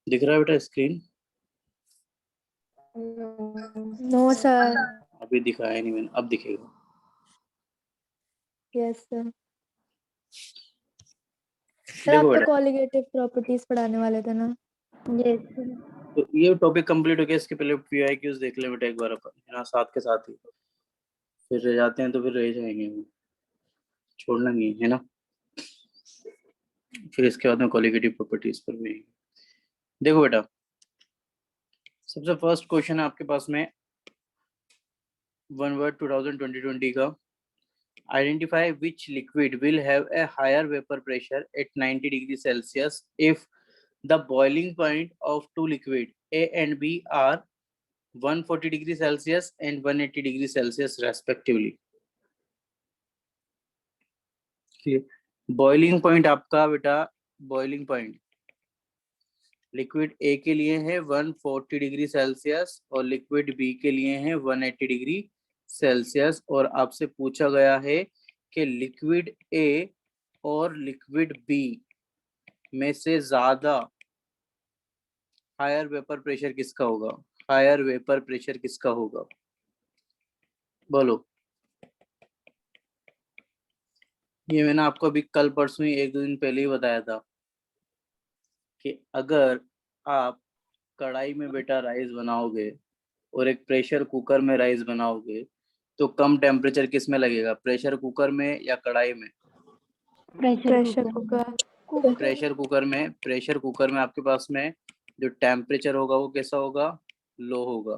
दिख रहा है बेटा स्क्रीन? No sir. अभी दिखाया नहीं मैंने, अब दिखेगा। Yes sir. सर देखो आप तो बेटा, कॉलिगेटिव प्रॉपर्टीज पढ़ाने वाले थे ना? यस तो ये टॉपिक कंप्लीट हो गया। इसके पहले पीआईक्यूज देख ले बेटा एक बार अपन, है ना, साथ के साथ ही। फिर रह जाते हैं तो फिर रह जाएंगे वो, छोड़ना नहीं है ना। फिर इसके बाद में कॉलिगेटिव प्रॉपर्टीज पर भी। देखो बेटा, सबसे फर्स्ट क्वेश्चन है आपके पास में, वन वर्ड 2020 का। Identify which liquid will have a higher vapour pressure at 90 degree Celsius if the boiling point of two liquid A and B are 140 degree Celsius and 180 degree Celsius respectively. Boiling point आपका बेटा, boiling point liquid A के लिए है 140 degree Celsius और liquid B के लिए है 180 degree Celsius. और आपसे पूछा गया है कि लिक्विड ए और लिक्विड बी में से ज्यादा हायर वेपर प्रेशर किसका होगा? हायर वेपर प्रेशर किसका होगा? बोलो। ये मैंने आपको अभी कल परसों ही, एक दो दिन पहले ही बताया था कि अगर आप कढ़ाई में बेटा राइस बनाओगे और एक प्रेशर कुकर में राइस बनाओगे तो कम टेम्परेचर किस में लगेगा, प्रेशर कुकर में या कढ़ाई में? Pressure cooker. प्रेशर कुकर में आपके पास में जो टेम्परेचर होगा वो कैसा होगा? लो होगा।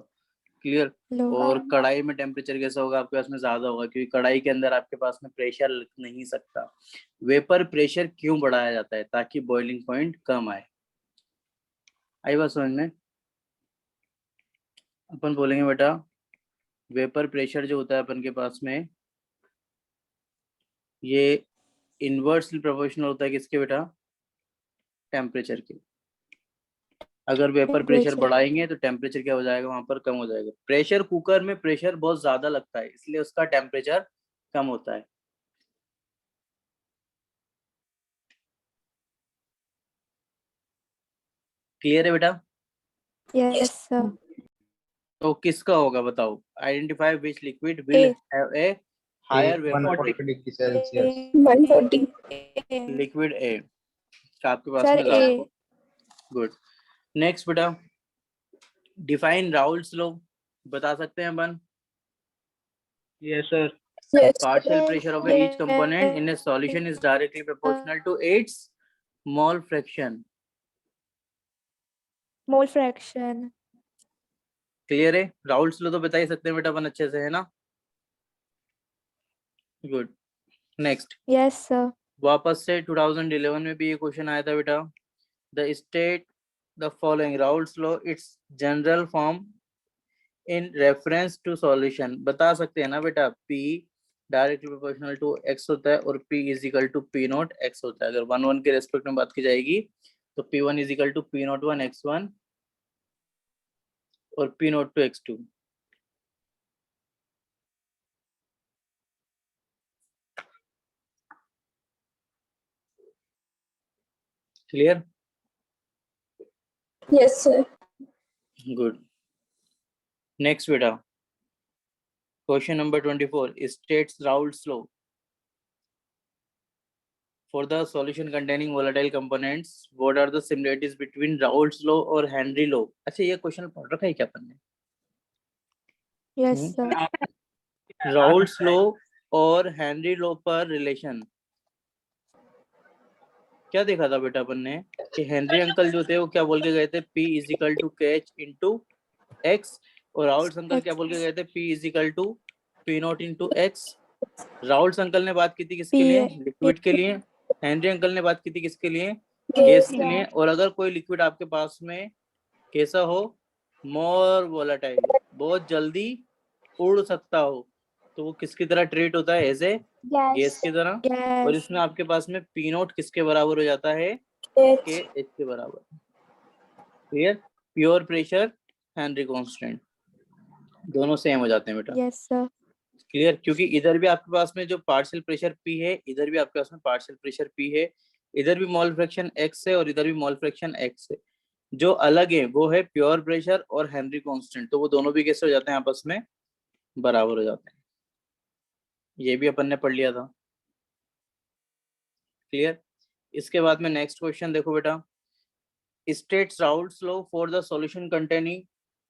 क्लियर? लो। और कढ़ाई में टेम्परेचर कैसा होगा आपके पास में? ज्यादा होगा, क्योंकि कढ़ाई के अंदर आपके पास में प्रेशर लग नहीं सकता। वेपर प्रेशर क्यों बढ़ाया जाता है? ताकि बॉइलिंग पॉइंट कम आए। आई बात समझ में? अपन बोलेंगे बेटा, वेपर प्रेशर जो होता है अपन के पास में, ये इनवर्सली प्रोपोर्शनल होता है किसके बेटा? टेम्परेचर के। अगर वेपर प्रेशर बढ़ाएंगे तो टेम्परेचर क्या हो जाएगा वहां पर? कम हो जाएगा। प्रेशर कुकर में प्रेशर बहुत ज्यादा लगता है, इसलिए उसका टेम्परेचर कम होता है। क्लियर है बेटा? Yes sir. तो किसका होगा बताओ? Identify which liquid will have a higher vapour 140 degree Celsius. 140 liquid A का आपके पास सर में ज्यादा होगा। गुड। नेक्स्ट बेटा, डिफाइन राउल्स लॉ बता सकते हैं अपन? Yes sir. Partial pressure of each component in a solution is directly proportional to its mole fraction. Mole fraction. Clear है? राउल्स लॉ तो बता ही सकते हैं बेटा अपन अच्छे से, है ना? गुड। Next, yes sir. वापस से 2011 में भी ये क्वेश्चन आया था बेटा। The state the following Raoult's law its general form in reference to solution. बता सकते हैं ना बेटा? P directly proportional to x होता है और P is equal to P not x होता है। अगर 1 1 के रेस्पेक्ट में बात की जाएगी तो P1 is equal to P not 1 x1 और P not two x2। Clear? Yes sir. Good. Next बेटा, question number 24 states Raoult's law for the solution containing volatile components. What are the similarities between Raoult's law और Henry law? अच्छा, ये question पढ़ रखा है क्या अपन ने? Yes sir. राउल्ट्स लॉ और हेनरी लॉ पर रिलेशन क्या देखा था बेटा अपन ने? कि हेनरी अंकल जो थे वो क्या बोल के गए थे? P is equal to KH into x. और राउल्ट्स अंकल क्या बोल के गए थे? P is equal to P not into x. Raoult's uncle ने बात की थी किसके लिए? लिक्विड के लिए। हेनरी अंकल ने बात की थी किसके लिए? गैस के लिए। और अगर कोई लिक्विड आपके पास में कैसा हो? मोर वोलेटाइल, बहुत जल्दी उड़ सकता हो, तो वो किसकी तरह ट्रीट होता है? एज ए गैस की तरह। और इसमें आपके पास में P नोट किसके बराबर हो जाता है? के एच के बराबर। Clear? Pure pressure, Henry constant, दोनों सेम हो जाते हैं बेटा। Yes sir. क्लियर? क्योंकि इधर भी आपके पास में जो पार्शियल प्रेशर P है, इधर भी आपके पास में पार्शियल प्रेशर P है। इधर भी मोल फ्रैक्शन X है और इधर भी मोल फ्रैक्शन X है। जो अलग है वो है प्योर प्रेशर और हेनरी कांस्टेंट, तो वो दोनों भी कैसे हो जाते हैं, आपस में बराबर हो जाते हैं। ये भी अपन ने पढ़ लिया था। क्लियर। इसके बाद में नेक्स्ट क्वेश्चन देखो बेटा, states Raoult's law for the solution containing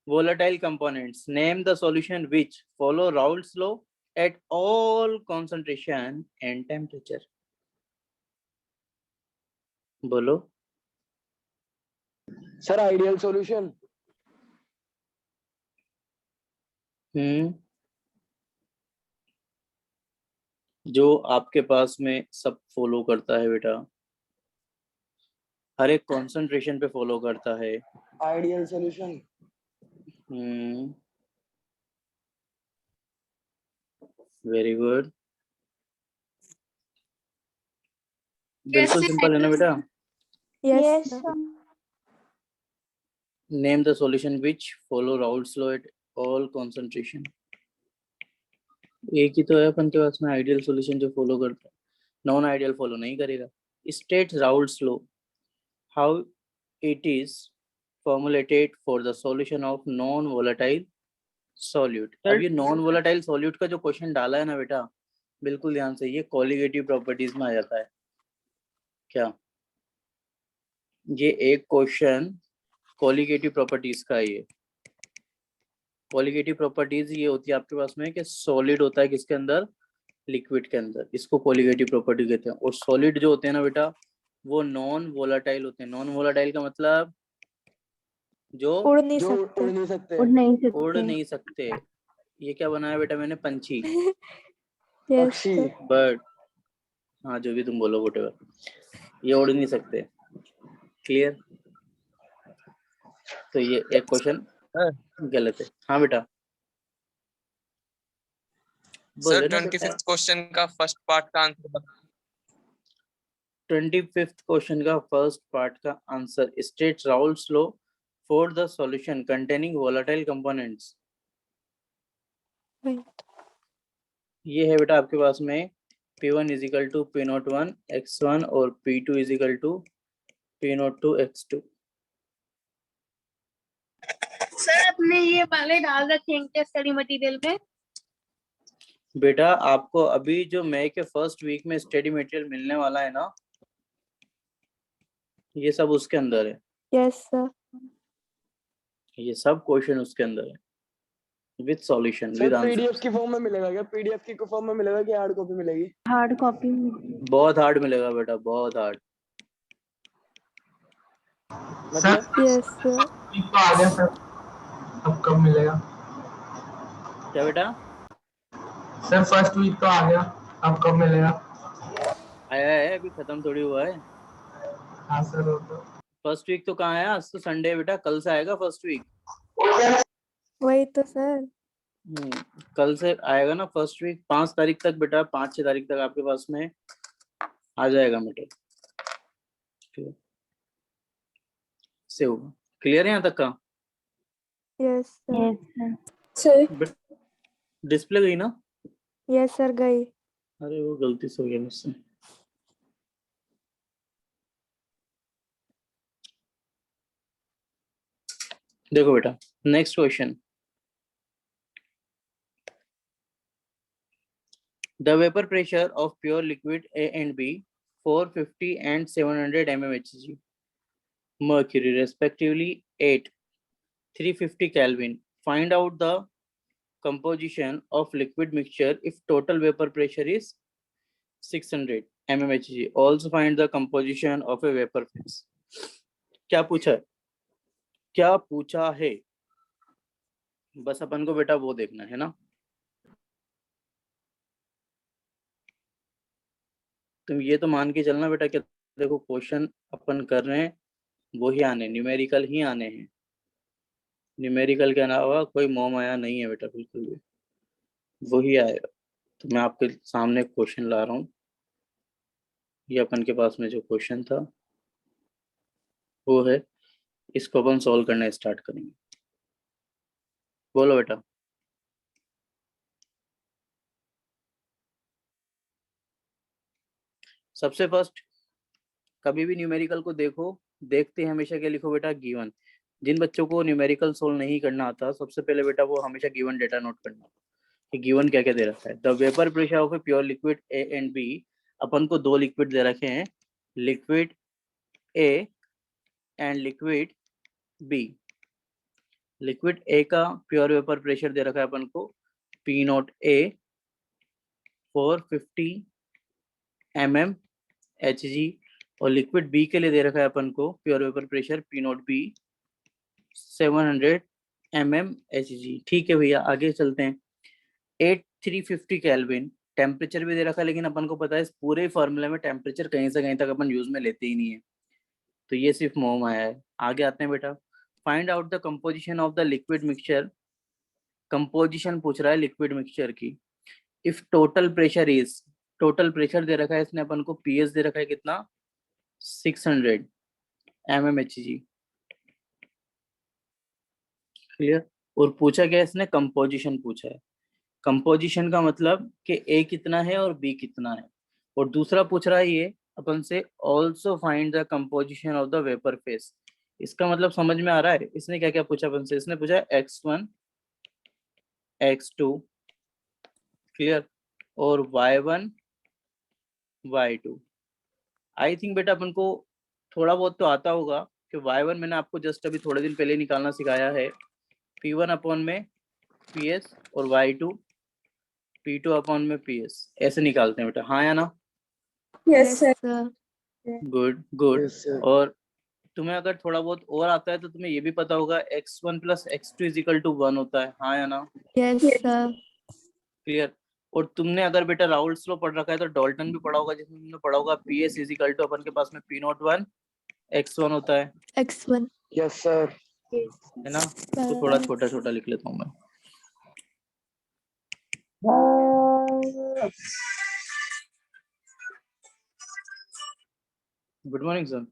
volatile components. Name the solution which follow Raoult's law at all concentration and temperature. बोलो। Sir ideal solution. जो आपके पास में सब फॉलो करता है बेटा, हर एक कॉन्सेंट्रेशन पे फॉलो करता है। Ideal solution. वेरी गुड, बिल्कुल सिंपल है ना बेटा। Yes, sir. Name the solution which follow Raoult's law at all concentration. एक ही तो है अपन के पास में आइडियल सॉल्यूशन जो फॉलो करता है, नॉन आइडियल फॉलो नहीं करेगा। State Raoult's law, how it is formulated for the solution of non volatile solute. अब ये नॉन वोलेटाइल सॉल्यूट का जो क्वेश्चन डाला है ना बेटा, बिल्कुल ध्यान से, ये कॉलिगेटिव प्रॉपर्टीज में आ जाता है। क्या ये एक क्वेश्चन कॉलिगेटिव प्रॉपर्टीज का है? ये कॉलिगेटिव प्रॉपर्टीज ये होती है आपके पास में कि सॉलिड होता है किसके अंदर, लिक्विड के अंदर, इसको कॉलिगेटिव प्रॉपर्टी कहते हैं। और सॉलिड जो होते हैं ना बेटा, वो नॉन वोलाटाइल होते हैं। नॉन वोलाटाइल का मतलब जो उड़ नहीं जो सकते। उड़ नहीं सकते। उड़ नहीं सकते। ये क्या बनाया बेटा मैंने, पंछी, Yes, पक्षी। sir. बर्ड, हाँ जो भी तुम बोलो whatever, ये उड़ नहीं सकते। क्लियर। तो ये एक क्वेश्चन गलत है। हाँ बेटा सर बोले ना 25th क्वेश्चन का फर्स्ट पार्ट का आंसर बता। 25th क्वेश्चन का फर्स्ट पार्ट का answer, states Raoult's law for the solution containing volatile components. Right. ये है बेटा आपके पास में P1 is equal to P01 x1 और P2 is equal to P02 x2। Sir अपने ये वाले डाल रखेंगे स्टडी मटेरियल में। बेटा आपको अभी जो मई के फर्स्ट वीक में स्टडी मटेरियल मिलने वाला है ना, ये सब उसके अंदर है। Yes, sir. ये सब क्वेश्चन उसके अंदर है with solution sir with PDF answer. की फॉर्म में मिलेगा क्या? पीडीएफ की फॉर्म में मिलेगा कि हार्ड कॉपी मिलेगी? हार्ड कॉपी में। बहुत हार्ड मिलेगा बेटा, बहुत हार्ड। मतलब Yes, sir. तो आ गया सर, अब कब मिलेगा? क्या बेटा? सर फर्स्ट वीक तो आ गया, अब कब मिलेगा? आया है, अभी खत्म थोड़ी हुआ है। हाँ सर वो तो। फर्स्ट वीक तो कहाँ आया, आज तो संडे है बेटा, कल से आएगा फर्स्ट वीक। वही तो सर। कल से आएगा ना फर्स्ट वीक, 5 तारीख तक बेटा, 5-6 तारीख तक आपके पास में आ जाएगा मटेरियल से होगा। क्लियर है यहाँ तक का? Yes, sir. सर डिस्प्ले गई ना? Yes, sir. गई। अरे वो गलती से हो गया मुझसे। देखो बेटा next question, the vapour pressure of pure liquid A and B 450 and 700 mmHg mercury respectively at 350 Kelvin. Find out the composition of liquid mixture if total vapor pressure is 600 mmHg. Also find the composition of a vapor phase. क्या पूछा है, क्या पूछा है? बस अपन को बेटा वो देखना है ना। तुम ये तो मान के चलना बेटा कि देखो क्वेश्चन अपन कर रहे हैं वही आने, न्यूमेरिकल ही आने हैं। न्यूमेरिकल के अलावा कोई मोह माया नहीं है बेटा, बिल्कुल भी वही आएगा। तो मैं आपके सामने क्वेश्चन ला रहा हूँ, ये अपन के पास में जो क्वेश्चन था वो है, इसको अपन सॉल्व करना स्टार्ट करेंगे। बोलो बेटा। सबसे फर्स्ट कभी भी न्यूमेरिकल को देखो देखते हैं हमेशा क्या लिखो बेटा, गिवन। जिन बच्चों को न्यूमेरिकल सोल्व नहीं करना आता, सबसे पहले बेटा वो हमेशा गिवन डेटा नोट करना कि गिवन क्या क्या दे रखा है। The vapour pressure of a pure liquid A and B, अपन को दो लिक्विड दे रखे हैं, liquid A and liquid B. Liquid A का प्योर वेपर प्रेशर दे रखा है अपन को P not A 450 mm Hg, और लिक्विड बी के लिए दे रखा है अपन को pure vapour pressure P not B 700 mm Hg। ठीक है भैया, आगे चलते हैं। 8350 केल्विन टेम्परेचर भी दे रखा है, लेकिन अपन को पता है इस पूरे फॉर्मूले में टेम्परेचर कहीं से कहीं तक अपन यूज में लेते ही नहीं है, तो ये सिर्फ मोम आया है। आगे आते हैं बेटा, find out the composition of the liquid mixture. Composition पूछ रहा है लिक्विड मिक्सचर की। If total pressure is, total pressure दे रखा है इसने अपन को, पीएस दे रखा है कितना 600 mmHg, क्लियर। और पूछा क्या है इसने, कंपोजिशन पूछा है। कंपोजिशन का मतलब कि ए कितना है और बी कितना है। और दूसरा पूछ रहा है ये अपन से, also find the composition of the vapour face. इसका मतलब समझ में आ रहा है, इसने क्या क्या पूछा अपन से, इसने पूछा x1 x2, क्लियर, और y1 y2। आई थिंक बेटा अपन को थोड़ा बहुत तो आता होगा कि y1 मैंने आपको जस्ट अभी थोड़े दिन पहले निकालना सिखाया है, P1 अपॉन में PS और y2 P2 अपॉन में PS, ऐसे निकालते हैं बेटा, हाँ या ना? Yes sir. Good good. Yes, sir. और तुम्हें अगर थोड़ा बहुत और आता है तो तुम्हें ये भी पता होगा x1 plus x2 is equal to 1 होता है, हाँ या ना? Yes sir. क्लियर। और तुमने अगर बेटा राउल्ट्स लॉ पढ़ रखा है तो डॉल्टन भी पढ़ा होगा, जिसमें तुमने पढ़ा होगा PS इज इक्वल टू अपन के पास में P01 x1 होता है x1। Yes, sir. है ना? तो थोड़ा छोटा छोटा लिख लेता हूँ मैं। Good morning sir.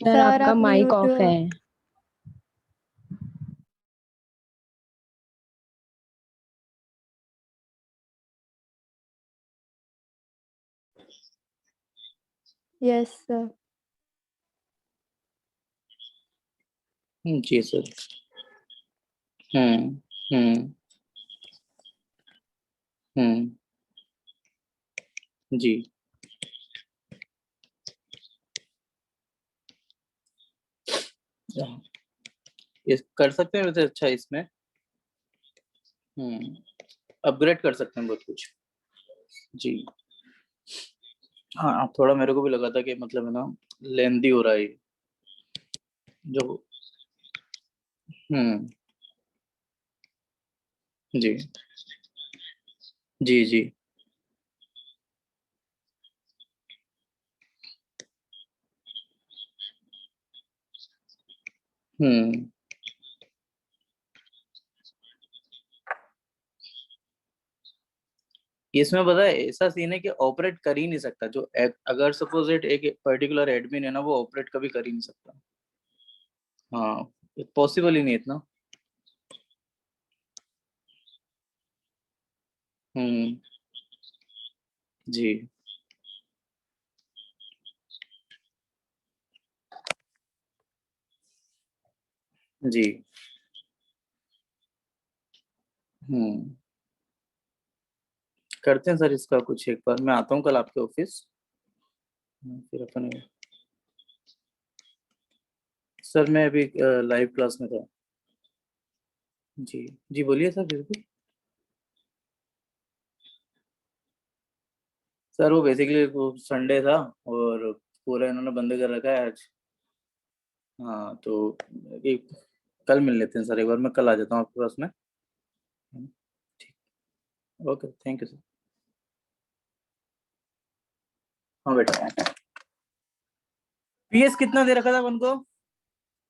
सर आपका आप माइक mute ऑफ हो। है। Yes sir. जी सर। हम्म हम्म हम्म जी। ये कर सकते हैं वैसे, अच्छा इसमें अपग्रेड कर सकते हैं बहुत कुछ जी। हाँ, आप थोड़ा, मेरे को भी लगा था कि मतलब है ना लेंदी हो रहा है ये, जो हम्म जी जी जी। हम्म इसमें पता है ऐसा सीन है कि ऑपरेट कर ही नहीं सकता, जो अगर सपोज इट एक पर्टिकुलर एडमिन है ना, वो ऑपरेट कभी कर ही नहीं सकता। हाँ, पॉसिबल ही नहीं इतना। हम्म जी जी। हम्म करते हैं सर इसका कुछ, एक बार मैं आता हूँ कल आपके ऑफिस, फिर अपन। सर मैं अभी लाइव क्लास में था। जी जी, बोलिए सर बिल्कुल। सर वो बेसिकली वो संडे था और पूरा इन्होंने बंद कर रखा है आज। हाँ तो एक कल मिल लेते हैं सर, एक बार मैं कल आ जाता हूँ आपके पास में। ठीक। Okay, thank you sir. हाँ बेटा, पीएस कितना दे रखा था अपन को?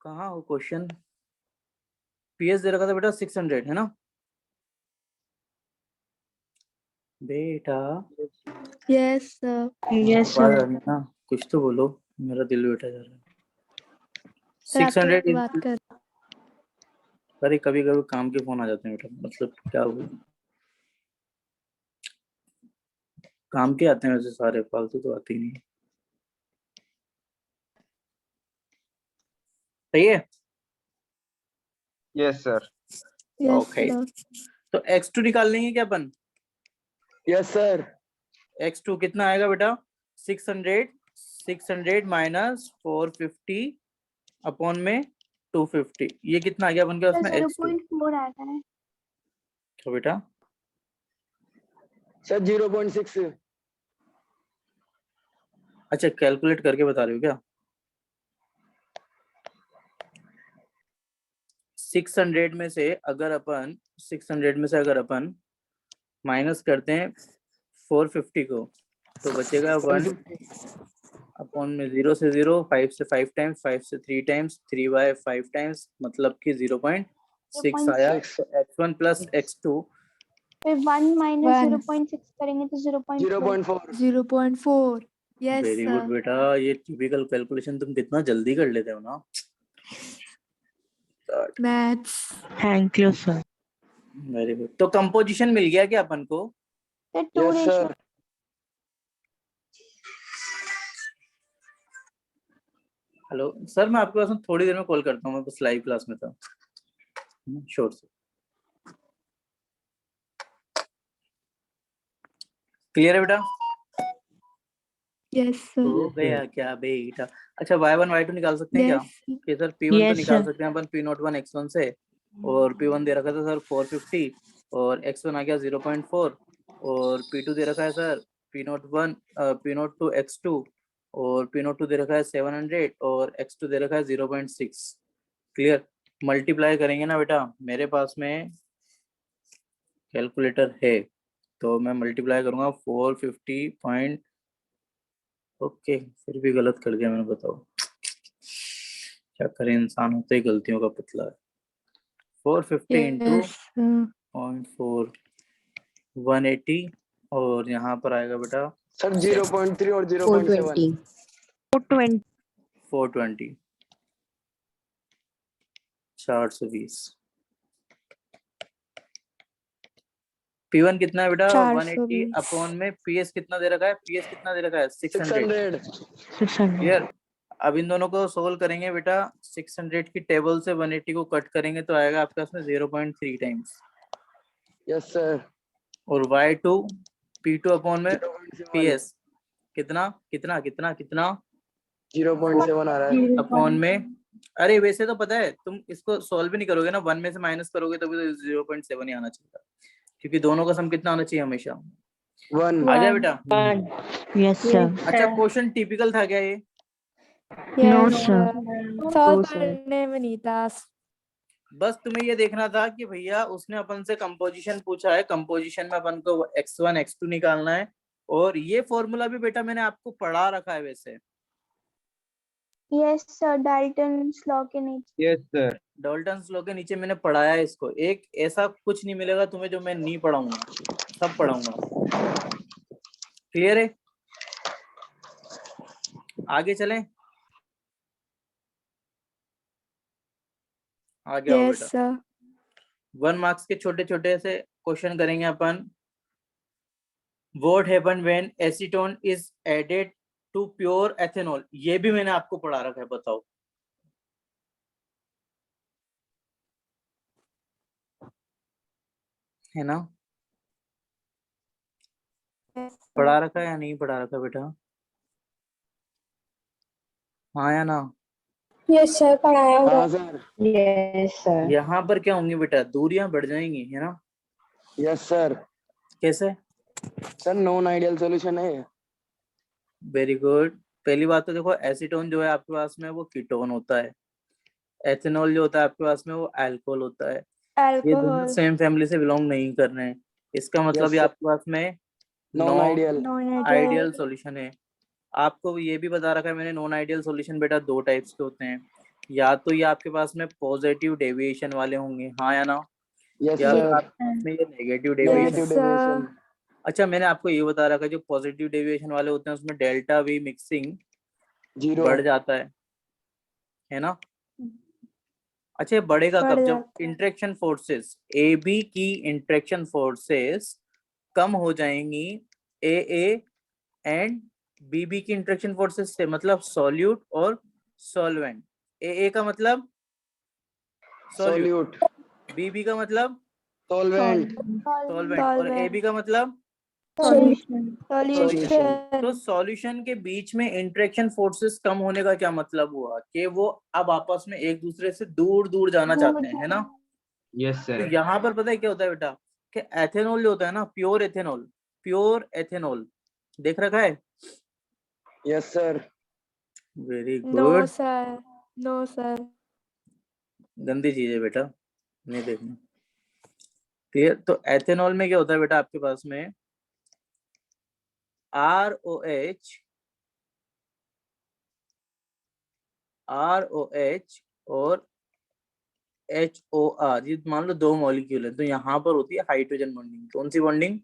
कहाँ हो क्वेश्चन? पीएस दे रखा था बेटा 600 है ना बेटा? Yes, sir. Yes, आवाज sir. आ रही है ना? कुछ तो बोलो, मेरा दिल बैठा जा रहा है। सर आपके 600 साथ बात कर। अरे कभी कभी काम के फोन आ जाते हैं बेटा, मतलब क्या हुआ, काम के आते हैं वैसे सारे, फालतू तो आते ही नहीं। सही है। Yes sir. Yes, Okay. sir. तो x2 निकाल लेंगे क्या अपन? Yes sir. x2 कितना आएगा बेटा? 600 माइनस 450 अपॉन में 250, ये कितना आ गया अपन के उसमें x2? 0.4 आता है। तो बेटा सर 0.6। अच्छा, कैलकुलेट करके बता रहे हो क्या? 600 में से अगर अपन माइनस करते हैं 450 को, तो बचेगा 1 अपॉन में 0 से 0, 5 से 5 टाइम्स, 5 से 3 टाइम्स, 3 बाय 5 टाइम्स, मतलब कि 0.6 आया। तो x1 प्लस x2 फिर 1 माइनस One. 0.6 करेंगे तो 0.4। 0.4। 0.4. Yes, very sir. गुड बेटा, ये टिपिकल कैलकुलेशन तुम कितना जल्दी कर लेते हो ना। Maths. Thank you sir. Very good. तो कंपोजिशन मिल गया क्या अपन को? फिर 2 yes ratio. Sir. Hello sir, मैं आपके पास में थोड़ी देर में कॉल करता हूँ, मैं बस लाइव क्लास में था। Sure sir. क्लियर है बेटा? Yes, sir. हो गया क्या बेटा? अच्छा, y1 y2 निकाल सकते हैं क्या? Yes, sir. कि सर P1 तो Yes, निकाल sir. सकते हैं अपन P01 x1 से, और P1 दे रखा था सर 450, और x1 आ गया 0.4, और P2 दे रखा है सर P02 x2, और P02 दे रखा है 700, और x2 दे रखा है 0.6। क्लियर? मल्टीप्लाई करेंगे ना बेटा, मेरे पास में कैलकुलेटर है, तो मैं मल्टीप्लाई करूंगा 450 ओके, फिर भी गलत कर दिया मैंने, बताओ क्या करें, इंसान होते ही गलतियों का पुतला है। 450 इंटू Yes, sir. 0.4 180, और यहाँ पर आएगा बेटा सर 0.3 और 0.7। 420 420। P1 कितना है बेटा? 180 420. अपॉन में PS कितना दे रखा है? PS कितना दे रखा है? 600। 600। क्लियर? अब इन दोनों को सोल्व करेंगे बेटा, 600 की टेबल से 180 को कट करेंगे तो आएगा आपके पास में 0.3 टाइम्स, यस सर। और y2 P2 अपॉन में 0.7। PS कितना कितना कितना कितना 0.7 आ रहा है। अपॉन में, अरे वैसे तो पता है, तुम इसको सॉल्व भी नहीं करोगे ना, 1 में से माइनस करोगे तो भी तो 0.7 ही आना चाहिए, क्योंकि दोनों का सम कितना आना चाहिए हमेशा। 1। आ गया One. बेटा? Yes sir. अच्छा, क्वेश्चन टिपिकल था क्या ये? Yes, sir. sir. Solve करने में नहीं था। बस तुम्हें ये देखना था कि भैया उसने अपन से कंपोजिशन पूछा है, कंपोजिशन में अपन को x1 x2 निकालना है, और ये फॉर्मूला भी बेटा मैंने आपको पढ़ा रखा है वैसे। यस सर, डाल्टन्स लॉ के नीचे। Yes sir. डाल्टन्स लॉ के नीचे मैंने पढ़ाया है इसको। एक ऐसा कुछ नहीं मिलेगा तुम्हें जो मैं नहीं पढ़ाऊंगा, सब पढ़ाऊंगा। क्लियर है? आगे चलें? आ गया हो Yes, बेटा। sir. 1 मार्क्स के छोटे छोटे से क्वेश्चन करेंगे अपन। What happen when acetone is added to pure ethanol? ये भी मैंने आपको पढ़ा रखा है, बताओ। है ना? Yes, sir. पढ़ा रखा है या नहीं पढ़ा रखा बेटा? हाँ या ना? यस सर, पढ़ाया हुआ। हाँ सर। Yes sir. यहाँ पर क्या होंगी बेटा? दूरियां बढ़ जाएंगी, है ना? Yes sir. कैसे? सर नॉन आइडियल सॉल्यूशन है। Very good. पहली बात तो देखो, एसीटोन जो है आपके पास में वो कीटोन होता है, एथेनॉल जो होता है आपके पास में वो अल्कोहल होता है। ये दोनों Alcohol. सेम फैमिली से बिलोंग नहीं कर रहे हैं, इसका मतलब ये sir. आपके पास में non ideal non ideal solution है। आपको ये भी बता रखा है मैंने, नॉन आइडियल सॉल्यूशन बेटा दो टाइप्स के होते हैं, या तो ये आपके पास में पॉजिटिव डेविएशन वाले होंगे, हाँ या ना, यस या फिर सर आपके पास में ये negative Yes, deviation. Negative sir. Deviation अच्छा मैंने आपको ये बता रखा है जो पॉजिटिव डेविएशन वाले होते हैं उसमें डेल्टा वी मिक्सिंग जीरो बढ़ जाता है ना। अच्छा ये बढ़ेगा बढ़ कब, जब जाता है। इंटरेक्शन फोर्सेस ए बी की इंटरेक्शन फोर्सेस कम हो जाएंगी ए एंड बी की इंटरेक्शन फोर्सेस से, मतलब सॉल्यूट और सॉल्वेंट। ए का मतलब सॉल्यूट, सॉल्यूट बी का मतलब सॉल्वेंट सॉल्वेंट, और ए बी का मतलब सॉल्यूशन तो सॉल्यूशन के बीच में इंटरेक्शन फोर्सेस कम होने का क्या मतलब हुआ कि वो अब आपस में एक दूसरे से दूर दूर जाना चाहते हैं, है ना। यस तो सर। यहाँ पर पता है क्या होता है बेटा कि एथेनॉल जो होता है ना, प्योर एथेनॉल देख रखा है। Yes sir very no good, sir, no sir. गंदी चीज है बेटा, नहीं देखना। क्लियर। तो एथेनॉल में क्या होता है बेटा आपके पास में ROH और HOR, ये मान लो दो मॉलिक्यूल है, तो यहाँ पर होती है हाइड्रोजन बॉन्डिंग। कौन सी bonding?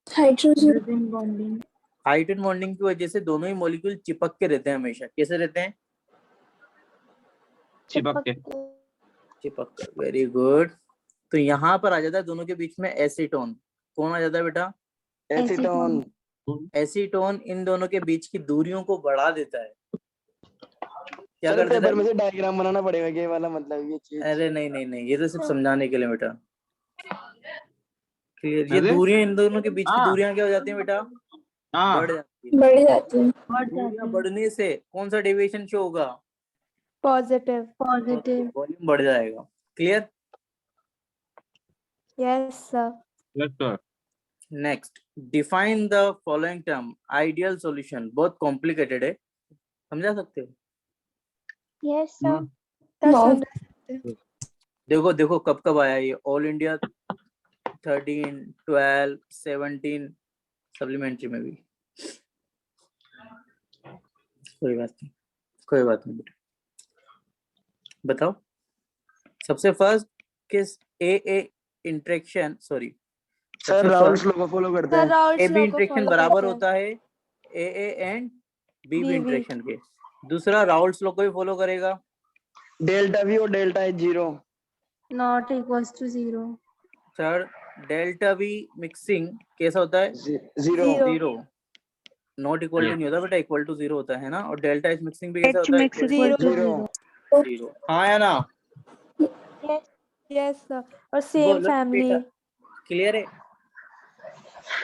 Hydrogen bonding. Hydrogen bonding की वजह से दोनों ही मॉलिक्यूल चिपक के रहते हैं हमेशा। कैसे रहते हैं? चिपक के। चिपक कर। Very good. तो यहाँ पर आ जाता है दोनों के बीच में एसीटोन। कौन आ जाता है बेटा? एसीटोन एसीटोन इन दोनों के बीच की दूरियों को बढ़ा देता है। क्या सर कर देता पेपर है? में से डायग्राम बनाना पड़ेगा ये वाला, मतलब ये चीज। अरे नहीं नहीं नहीं, ये तो सिर्फ समझाने के लिए बेटा। क्लियर। ये अरे? दूरियां, इन दोनों के बीच की हाँ। दूरियां क्या हो जाती हैं बेटा? हाँ बढ़ जाती है। बढ़ जाती है। दूरियां बढ़ने से कौन सा डेविएशन शो होगा? पॉजिटिव। वॉल्यूम बढ़ जाएगा। Clear. Yes sir. Yes sir. Next, define the following term. Ideal solution बहुत कॉम्प्लिकेटेड है, समझा सकते हो? यस हम्म। देखो देखो कब कब आया ये, ऑल इंडिया 13, 12, 17 सप्लीमेंट्री में भी। कोई बात नहीं, कोई बात नहीं बेटा। बताओ सबसे फर्स्ट किस A interaction, sorry sir Raoult's law को फॉलो करते हैं। ए बी इंटरेक्शन बराबर होता है A and B BB। Interaction के। दूसरा राउल्स लॉ को भी फॉलो करेगा। डेल्टा वी और delta H zero not equals to 0। Third, delta V mixing कैसा होता है? Zero zero. Not equal to नहीं होता बेटा, इक्वल टू 0 होता है ना। और डेल्टा एच मिक्सिंग भी कैसा होता है? Zero zero. हाँ या ना? Yes sir. और सेम बोलो फैमिली। बेटा। क्लियर है?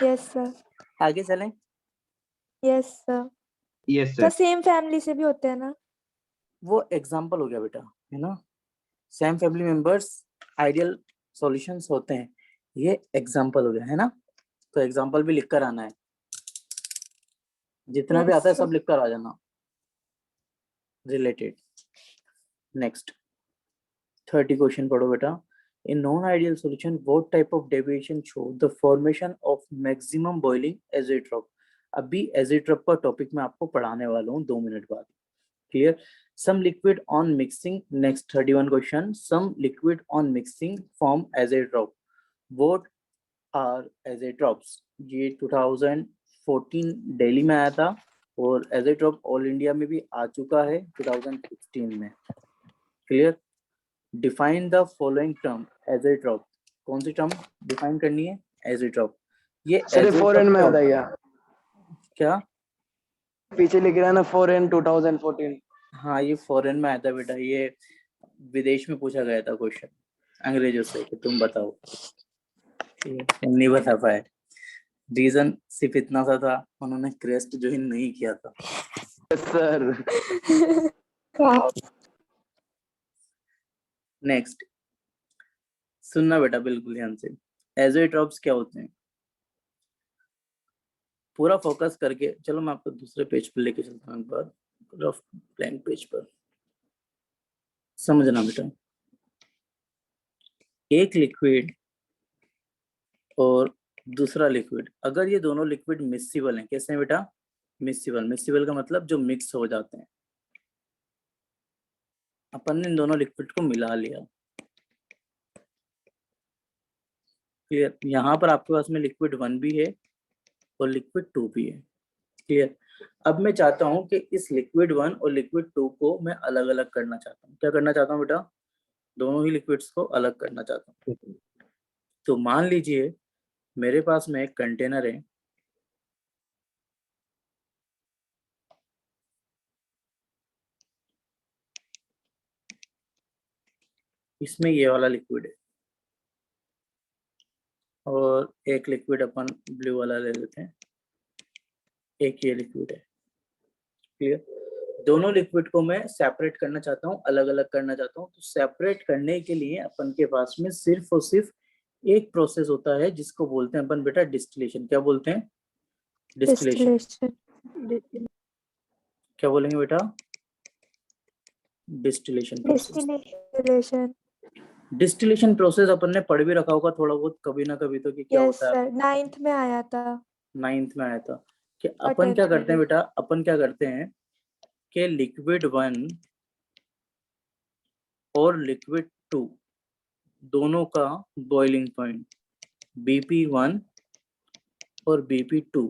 Yes sir. आगे चलें। Yes sir. यस तो सर। सेम फैमिली से भी होते हैं ना? वो एग्जाम्पल हो गया बेटा, है ना। Same family members ideal solutions होते हैं, ये एग्जाम्पल हो गया, है ना। तो एग्जाम्पल भी लिख कर आना है, जितना भी Yes, आता है sir. सब लिख कर आ जाना रिलेटेड। नेक्स्ट 30 क्वेश्चन पढ़ो बेटा। In non-ideal solution, what type of deviation show the formation of maximum boiling azeotrope? अभी azeotrope का टॉपिक मैं आपको पढ़ाने वाला हूँ 2 मिनट बाद। Clear? Some liquid on mixing. Next 31 question. Some liquid on mixing form azeotrope. What are azeotropes? ये 2014 दिल्ली में आया था और azeotrope ऑल इंडिया में भी आ चुका है 2016 में। Clear? Define the following term azeotrope. कौन सी टर्म डिफाइन करनी है? एजेट्रोप। ये सर फॉरेन में आता है क्या? पीछे लिख रहा है ना फॉरेन 2014। हाँ ये फॉरेन में आया था बेटा, ये विदेश में पूछा गया था क्वेश्चन अंग्रेजों से कि तुम बताओ, नहीं बता पाए। रीजन सिर्फ इतना सा था, उन्होंने क्रेस्ट ज्वाइन नहीं किया था। सर नेक्स्ट सुनना बेटा बिल्कुल ध्यान से, एजेट्रोप्स क्या होते हैं पूरा फोकस करके चलो। मैं आपको दूसरे पेज पर लेके चलता हूँ, एक बार रफ ब्लैंक पेज पर समझना बेटा। एक लिक्विड और दूसरा लिक्विड, अगर ये दोनों लिक्विड मिक्सिबल हैं, कैसे हैं बेटा? मिक्सिबल। मिक्सिबल का मतलब जो मिक्स हो जाते हैं। अपन ने इन दोनों लिक्विड को मिला लिया, क्लियर? यहाँ पर आपके पास में लिक्विड 1 भी है और लिक्विड 2 भी है, क्लियर? अब मैं चाहता हूँ कि इस लिक्विड 1 और लिक्विड 2 को मैं अलग अलग करना चाहता हूँ। क्या करना चाहता हूँ बेटा? दोनों ही लिक्विड्स को अलग करना चाहता हूँ। तो मान लीजिए मेरे पास में एक कंटेनर है, इसमें ये वाला लिक्विड है और एक लिक्विड अपन ब्लू वाला ले लेते हैं, एक ये लिक्विड है, क्लियर? दोनों लिक्विड को मैं सेपरेट करना चाहता हूँ, अलग अलग करना चाहता हूँ। तो सेपरेट करने के लिए अपन के पास में सिर्फ और सिर्फ एक प्रोसेस होता है जिसको बोलते हैं अपन बेटा डिस्टिलेशन। क्या बोलते हैं? डिस्टिलेशन। डिस्टिलेशन। क्या बोलेंगे बेटा? Distillation process. Distillation. Distillation process अपन ने पढ़ भी रखा होगा थोड़ा बहुत कभी ना कभी तो, कि क्या यस होता है। सर, 9th में आया था। 9th में आया था कि और अपन क्या 10th में करते हैं भी। बेटा? अपन क्या करते हैं कि लिक्विड 1 और लिक्विड 2 दोनों का बॉइलिंग पॉइंट BP1 और BP2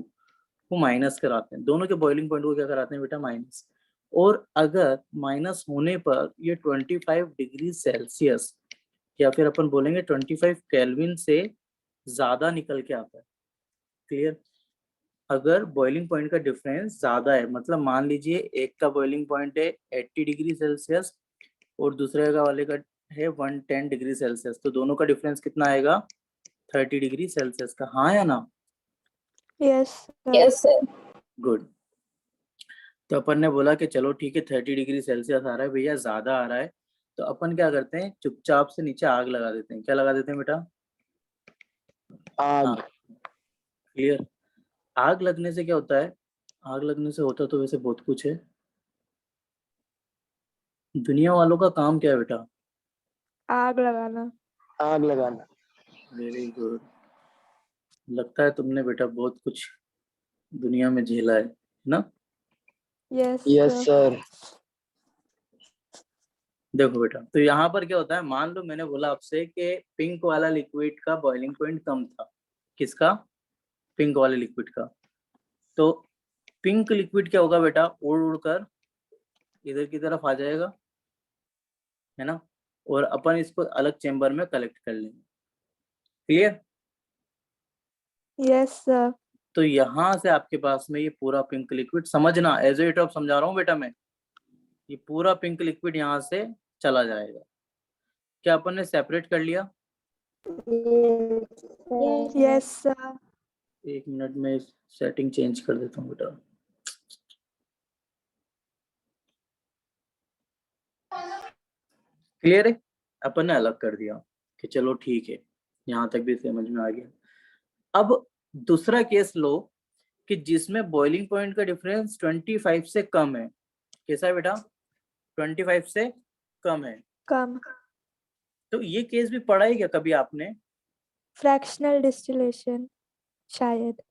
को माइनस कराते हैं। दोनों के बॉइलिंग पॉइंट को क्या कराते हैं बेटा? माइनस। और अगर माइनस होने पर ये 25 डिग्री सेल्सियस या फिर अपन बोलेंगे 25 केल्विन से ज्यादा निकल के आता है, क्लियर? अगर बॉइलिंग पॉइंट का डिफरेंस ज्यादा है, मतलब मान लीजिए एक का बॉइलिंग पॉइंट है 80 डिग्री सेल्सियस और दूसरे का वाले का है 110 डिग्री सेल्सियस, तो दोनों का डिफरेंस कितना आएगा? 30 डिग्री सेल्सियस का। हाँ या ना? Yes sir. गुड। तो अपन ने बोला कि चलो ठीक है 30 डिग्री सेल्सियस आ रहा है भैया, ज्यादा आ रहा है, तो अपन क्या करते हैं? चुपचाप से नीचे आग लगा देते हैं। क्या लगा देते हैं बेटा? आग। क्लियर? आग लगने से क्या होता है? आग लगने से होता तो वैसे बहुत कुछ है। दुनिया वालों का काम क्या है बेटा? आग लगाना। आग लगाना। Very good. लगता है तुमने बेटा बहुत कुछ दुनिया में झेला है ना? Yes yes sir. सर। देखो बेटा, तो यहाँ पर क्या होता है, मान लो मैंने बोला आपसे कि पिंक वाला लिक्विड का बॉइलिंग पॉइंट कम था। किसका? पिंक वाले लिक्विड का। तो पिंक लिक्विड क्या होगा बेटा? उड़ उड़ कर इधर की तरफ आ जाएगा, है ना? और अपन इसको अलग चेंबर में कलेक्ट कर लेंगे, क्लियर? Yes sir. तो यहाँ से आपके पास में ये पूरा पिंक लिक्विड, समझना एज इट ऑफ समझा रहा हूँ बेटा मैं, ये पूरा पिंक लिक्विड यहाँ से चला जाएगा। क्या अपन ने सेपरेट कर लिया? Yes sir. 1 मिनट में सेटिंग चेंज कर देता हूँ बेटा। क्लियर है? अपन ने अलग कर दिया कि चलो ठीक है, यहाँ तक भी समझ में आ गया। अब दूसरा केस लो कि जिसमें बॉइलिंग पॉइंट का डिफरेंस 25 से कम है। कैसा है बेटा? 25 से कम है। कम। तो ये केस भी पढ़ा है क्या कभी आपने? फ्रैक्शनल डिस्टिलेशन शायद।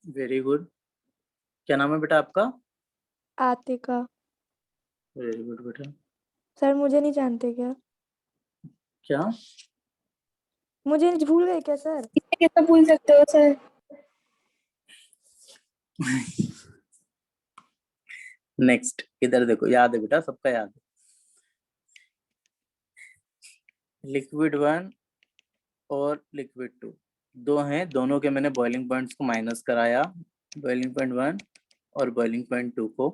Very good. क्या नाम है बेटा आपका? आतिका। वेरी गुड बेटा। सर मुझे नहीं जानते क्या? क्या? मुझे भूल गए क्या सर? कैसे भूल सकते हो सर? नेक्स्ट इधर देखो, याद है बेटा, सबका याद है। लिक्विड 1 और लिक्विड 2 दो हैं, दोनों के मैंने बॉइलिंग पॉइंट्स को माइनस कराया, बॉइलिंग पॉइंट 1 और बॉइलिंग पॉइंट 2 को।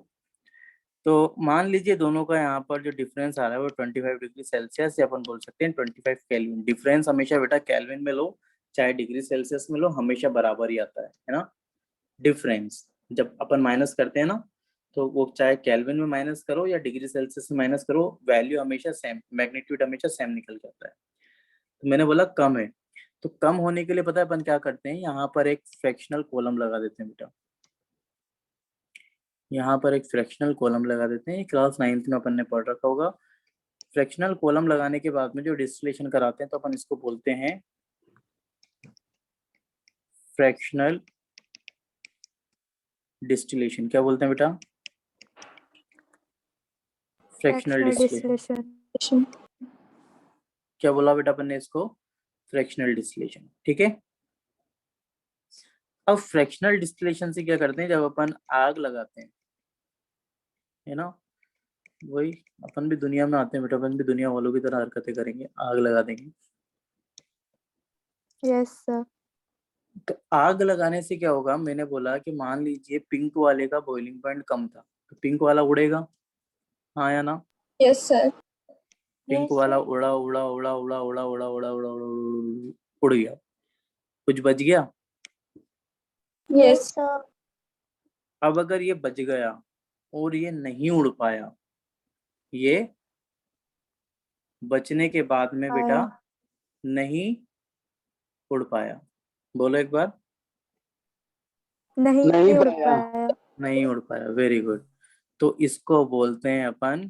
तो मान लीजिए दोनों का यहाँ पर जो डिफरेंस आ रहा है वो 25 डिग्री सेल्सियस या अपन बोल सकते हैं 25 केल्विन। डिफरेंस हमेशा बेटा केल्विन में लो चाहे डिग्री सेल्सियस में लो, हमेशा बराबर ही आता है ना? डिफरेंस जब अपन माइनस करते हैं ना, तो वो चाहे केल्विन में माइनस करो या डिग्री सेल्सियस में माइनस करो, वैल्यू हमेशा सेम, मैग्नीट्यूड हमेशा सेम निकल जाता है। तो मैंने बोला कम है, तो कम होने के लिए पता है अपन क्या करते हैं? यहाँ पर एक फ्रैक्शनल कॉलम लगा देते हैं बेटा, यहाँ पर एक फ्रैक्शनल कॉलम लगा देते हैं। क्लास 9th में अपन ने पढ़ रखा होगा। फ्रैक्शनल कॉलम लगाने के बाद में जो डिस्टिलेशन कराते हैं तो अपन इसको बोलते हैं फ्रैक्शनल डिस्टिलेशन। क्या बोलते हैं बेटा? Fractional distillation. डिस्टिलेशन। क्या बोला बेटा अपन ने इसको? Fractional distillation. ठीक है। अब फ्रैक्शनल डिस्टिलेशन से क्या करते हैं, जब अपन आग लगाते हैं, है ना, वही अपन भी दुनिया में आते हैं बेटा, अपन भी दुनिया वालों की तरह हरकतें करेंगे, आग लगा देंगे। Yes sir. तो आग लगाने से क्या होगा, मैंने बोला कि मान लीजिए पिंक वाले का बॉइलिंग पॉइंट कम था, तो पिंक वाला उड़ेगा, हाँ या ना? Yes sir. पिंक वाला उड़ा उड़ा उड़ा उड़ा उड़ा उड़ा उड़ा उड़ा उड़ा उड़ गया, कुछ बच गया? Yes sir. अब अगर ये बच गया और ये नहीं उड़ पाया, ये बचने के बाद में बेटा नहीं उड़ पाया, बोलो एक बार। नहीं उड़ पाया। पाया। नहीं उड़ पाया, वेरी गुड। तो इसको बोलते हैं अपन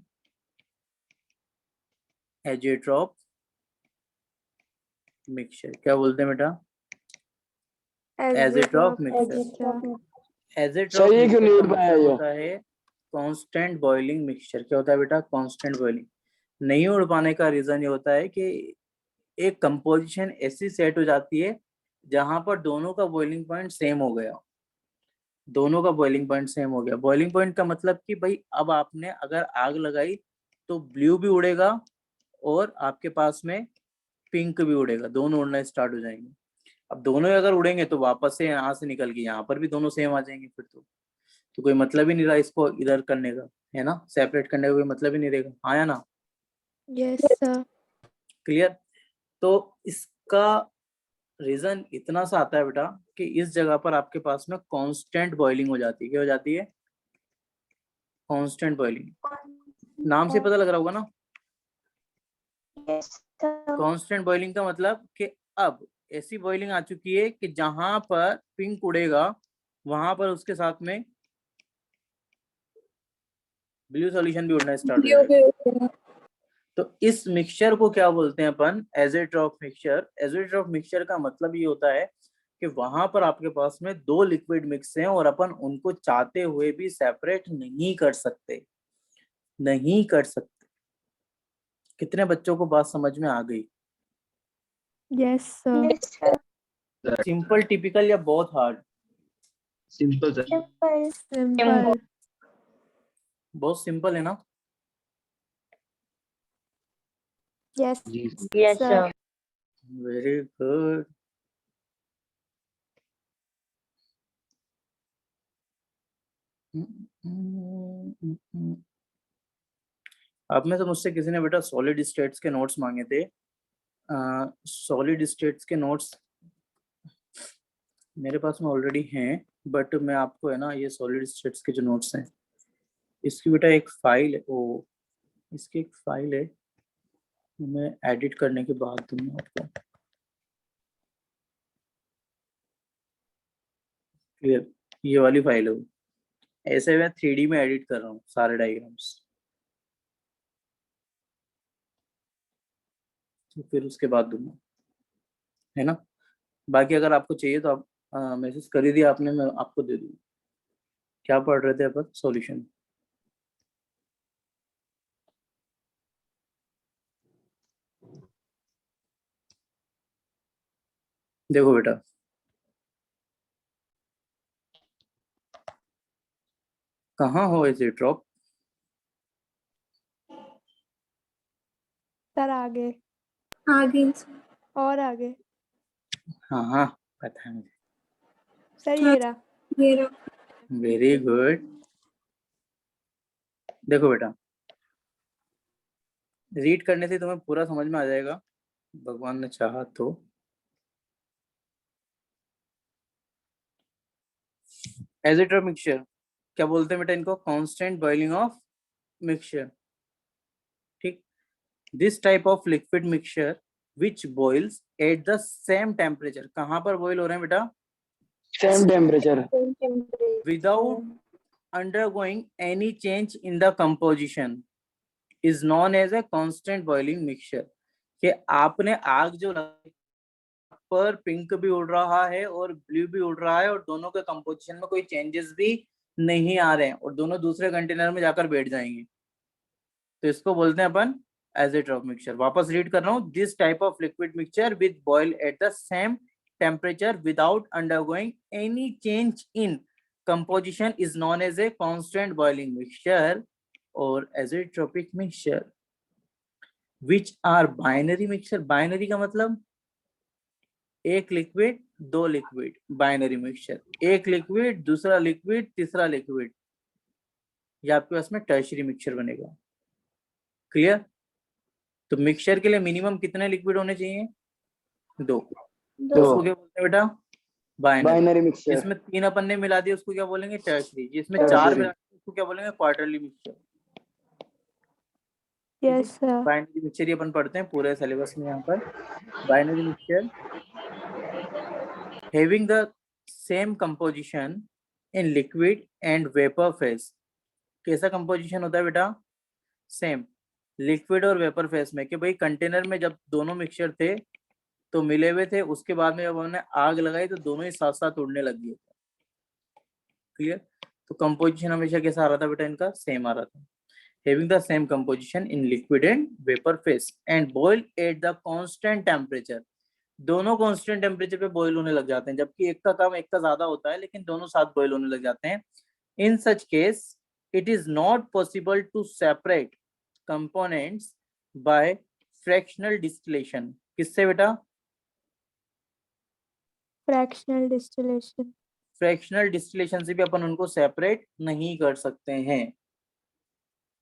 एजेट्रॉप मिक्सचर। क्या बोलते हैं बेटा? एजेट्रॉप मिक्सचर। एजेट्रॉप सही है, क्यों नहीं उड़ मिक्सचर पाया मतलब ये? होता है कांस्टेंट बॉइलिंग मिक्सचर। क्या होता है बेटा? Constant boiling. नहीं उड़ पाने का रीजन ये होता है कि एक कंपोजिशन ऐसी सेट हो जाती है जहां पर दोनों का बॉइलिंग पॉइंट सेम हो गया, दोनों का बॉइलिंग पॉइंट सेम हो गया। बॉइलिंग पॉइंट का मतलब कि भाई अब आपने अगर आग लगाई तो ब्लू भी उड़ेगा और आपके पास में पिंक भी उड़ेगा, दोनों उड़ना स्टार्ट हो जाएंगे। अब दोनों अगर उड़ेंगे तो वापस से यहाँ से निकल के यहाँ पर भी दोनों सेम आ जाएंगे, फिर तो कोई मतलब ही नहीं रहा इसको इधर करने का, है ना, सेपरेट करने का कोई मतलब ही नहीं रहेगा, हाँ या ना? Yes sir. क्लियर? तो इसका रीजन इतना सा आता है बेटा कि इस जगह पर आपके पास में कांस्टेंट बॉइलिंग हो जाती है। क्या हो जाती है? Constant boiling. नाम से पता लग रहा होगा ना, कांस्टेंट बॉइलिंग का मतलब कि अब ऐसी बॉइलिंग आ चुकी है कि जहां पर पिंक उड़ेगा वहां पर उसके साथ में ब्लू सॉल्यूशन भी उड़ना स्टार्ट हो जाएगा। तो इस मिक्सचर को क्या बोलते हैं अपन? एजेट्रॉप मिक्सचर। एजेट्रॉप मिक्सचर का मतलब ये होता है कि वहां पर आपके पास में दो लिक्विड मिक्स हैं और अपन उनको चाहते हुए भी सेपरेट नहीं कर सकते, नहीं कर सकते। कितने बच्चों को बात समझ में आ गई? Yes sir. सिंपल, टिपिकल या बहुत हार्ड? Simple sir. सिंपल। बहुत सिंपल है ना? यस जी सर। Very good. आप में से मुझसे किसी ने बेटा सॉलिड स्टेट्स के नोट्स मांगे थे। सॉलिड स्टेट्स के नोट्स मेरे पास में ऑलरेडी हैं, बट मैं आपको है ना ये सॉलिड स्टेट्स के जो नोट्स हैं इसकी बेटा एक फाइल है, वो इसकी एक फाइल है, मैं एडिट करने के बाद दूंगा आपको। क्लियर? ये वाली फाइल है वो। ऐसे मैं 3D में एडिट कर रहा हूँ सारे डायग्राम्स, तो फिर उसके बाद दूंगा, है ना? बाकी अगर आपको चाहिए तो आप मैसेज कर ही दिया आपने, मैं आपको दे दूंगा। क्या पढ़ रहे थे अपन? सॉल्यूशन। देखो बेटा, कहाँ हो एजेट्रॉप? सर आगे आगे और आगे। हाँ हाँ पता है मुझे। सर ये रहा। ये रहा। Very good. देखो बेटा, रीड करने से तुम्हें पूरा समझ में आ जाएगा, भगवान ने चाहा तो। एजेट्रॉप मिक्सचर क्या बोलते हैं बेटा इनको? Constant boiling of mixture. ठीक, this type of liquid mixture which boils at the same temperature. कहाँ पर बॉइल हो रहे हैं बेटा? Same temperature. Without undergoing any change in the composition is known as a constant boiling mixture। कि आपने आग जो लगाई पर पिंक भी उड़ रहा है और ब्लू भी उड़ रहा है और दोनों के कंपोजिशन में कोई चेंजेस भी नहीं आ रहे हैं और दोनों दूसरे कंटेनर में जाकर बैठ जाएंगे, तो इसको बोलते हैं अपन एज़ोट्रॉप मिक्सचर। वापस रीड कर रहा हूँ, this type of liquid mixture with boil at the same temperature without undergoing any change in composition is known as a constant boiling mixture or azeotropic mixture, which are binary mixture। binary का मतलब एक liquid दो liquid, binary mixture, एक liquid दूसरा liquid तीसरा liquid, ये आपके पास में टर्शियरी मिक्सचर बनेगा। क्लियर? तो मिक्सचर के लिए मिनिमम कितने लिक्विड होने चाहिए? दो। उसको क्या बोलते हैं बेटा? Binary mixture. जिसमें 3 अपन ने मिला दिया उसको क्या बोलेंगे? टर्शियरी। जिसमें Tertiary। 4 मिला दिया उसको क्या बोलेंगे? Quarterly mixture. Yes sir. Binary mixture अपन पढ़ते हैं पूरे सिलेबस में। यहाँ पर binary mixture having the same composition in liquid and vapour phase. कैसा कंपोजिशन होता है बेटा? सेम लिक्विड और वेपर फेज में, कि भाई कंटेनर में जब दोनों मिक्सचर थे तो मिले हुए थे, उसके बाद में जब हमने आग लगाई तो दोनों ही साथ साथ उड़ने लग गए। क्लियर? तो कंपोजिशन हमेशा कैसा आ रहा था बेटा? इनका सेम आ रहा था। having the same composition in liquid and vapor phase and boil at the constant temperature। दोनों कांस्टेंट टेम्परेचर पे बॉईल होने लग जाते हैं, जबकि एक का कम एक का ज्यादा होता है, लेकिन दोनों साथ बॉईल होने लग जाते हैं। In such case it is not possible to separate components by fractional distillation. किससे बेटा? Fractional distillation. फ्रैक्शनल डिस्टिलेशन से भी अपन उनको सेपरेट नहीं कर सकते हैं।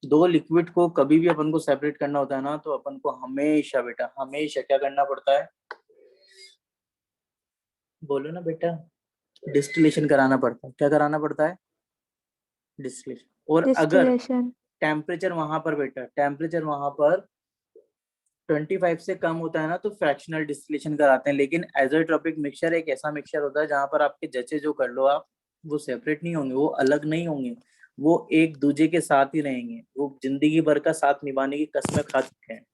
दो लिक्विड को कभी भी अपन को सेपरेट करना होता है ना, तो अपन को हमेशा बेटा हमेशा क्या करना पड़ता है? बोलो ना बेटा, डिस्टिलेशन कराना पड़ता है। क्या कराना पड़ता है? डिस्टिलेशन। और अगर डिस्टिलेशन। टेम्परेचर वहां पर बेटा टेम्परेचर वहां पर 25 से कम होता है ना, तो फ्रैक्शनल डिस्टिलेशन कराते हैं। लेकिन एज़ोट्रोपिक मिक्सचर एक ऐसा मिक्सचर होता है जहां पर आपके जचे जो कर लो आप, वो सेपरेट नहीं होंगे, वो अलग नहीं होंगे, वो एक दूसरे के साथ ही रहेंगे। वो जिंदगी भर का साथ निभाने की कसमें खा चुके हैं।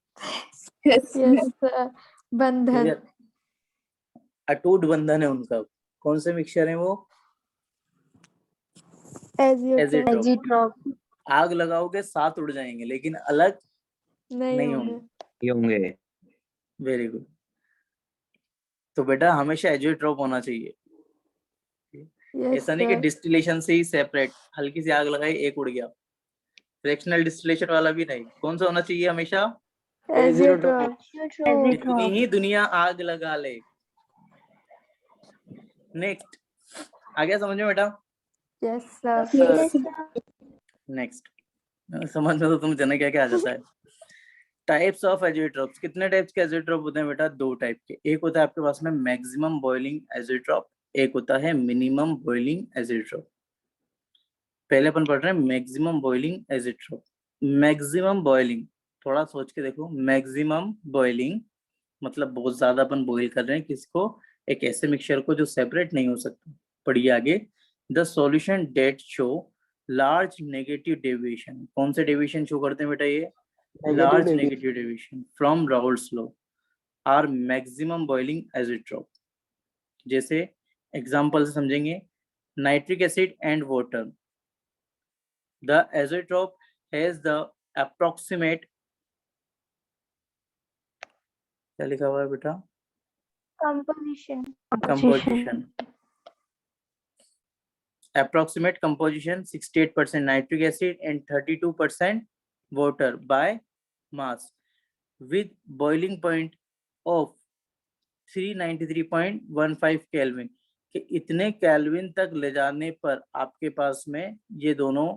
Yes sir. बंधन। Clear? अटूट बंधन है उनका। कौन से मिक्सचर है वो? एज़ोट्रोप। एज़ोट्रोप। आग लगाओगे साथ उड़ जाएंगे, लेकिन अलग नहीं होंगे। Very good. तो बेटा हमेशा एज़ोट्रोप होना चाहिए। यस ऐसा नहीं कि सर। डिस्टिलेशन से ही सेपरेट, हल्की सी आग लगाई एक उड़ गया। फ्रैक्शनल डिस्टिलेशन वाला भी नहीं। कौन सा होना चाहिए हमेशा? एज़ोट्रोप। जितनी ही दुनिया आग लगा ले। नेक्स्ट, आ गया समझ में बेटा? Yes sir. नेक्स्ट, समझ में तो तुम जाने क्या क्या आ जाता है। Types of azeotropes. कितने टाइप्स के एज़ोट्रोप होते हैं बेटा? 2 टाइप के। एक होता है आपके पास में मैक्सिमम बॉइलिंग एज़ोट्रोप, एक होता है मिनिमम बॉइलिंग एज़ोट्रोप। पहले अपन पढ़ रहे हैं maximum boiling azeotrope. Maximum boiling, थोड़ा सोच के देखो। मैक्सिमम बॉइलिंग मतलब बहुत ज्यादा अपन बॉइल कर रहे हैं किसको? एक ऐसे मिक्सचर को जो सेपरेट नहीं हो सकता। पढ़िए आगे। The solution that show large negative deviation. कौन से डेविएशन शो करते हैं बेटा? ये large negative deviation from Raoult's law are maximum boiling azeotrope. जैसे एग्जांपल से समझेंगे, nitric acid and water. The azeotrope has the approximate, क्या लिखा हुआ है बेटा? Composition. Composition. Approximate composition 68% nitric acid and 32% water by mass with boiling point of 393.15 Kelvin। कि इतने केल्विन तक ले जाने पर आपके पास में ये दोनों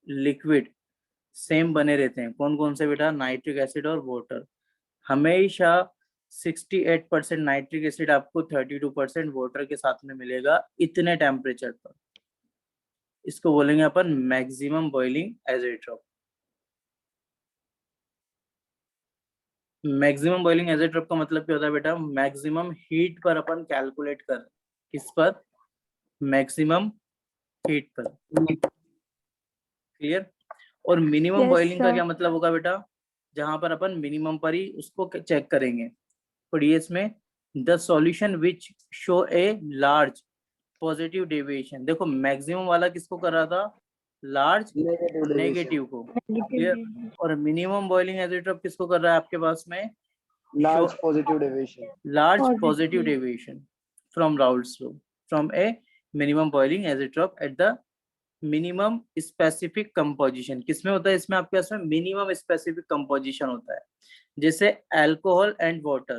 लिक्विड सेम बने रहते हैं। कौन कौन से बेटा? नाइट्रिक एसिड और वाटर। हमेशा 68% नाइट्रिक एसिड आपको 32% वाटर के साथ में मिलेगा इतने टेम्परेचर पर। इसको बोलेंगे अपन maximum boiling azeotrope. Maximum boiling azeotrope का मतलब क्या होता है बेटा? मैक्सिमम हीट पर अपन कैलकुलेट कर। किस पर? मैक्सिमम हीट पर। क्लियर? और मिनिमम Yes, बॉइलिंग का sir. क्या मतलब होगा बेटा? जहां पर अपन मिनिमम पर ही उसको चेक करेंगे। पढ़िए इसमें, the solution which show a large positive deviation. देखो मैक्सिमम वाला किसको कर रहा था, लार्ज नेगेटिव को, क्लियर। और मिनिमम बॉइलिंग एजिट्रॉप किसको कर रहा है आपके पास में, large positive deviation, large positive deviation from Raoult's law from a minimum boiling azeotrope at the minimum specific composition। किसमें होता है इसमें आपके पास में minimum specific composition होता है। जैसे alcohol and water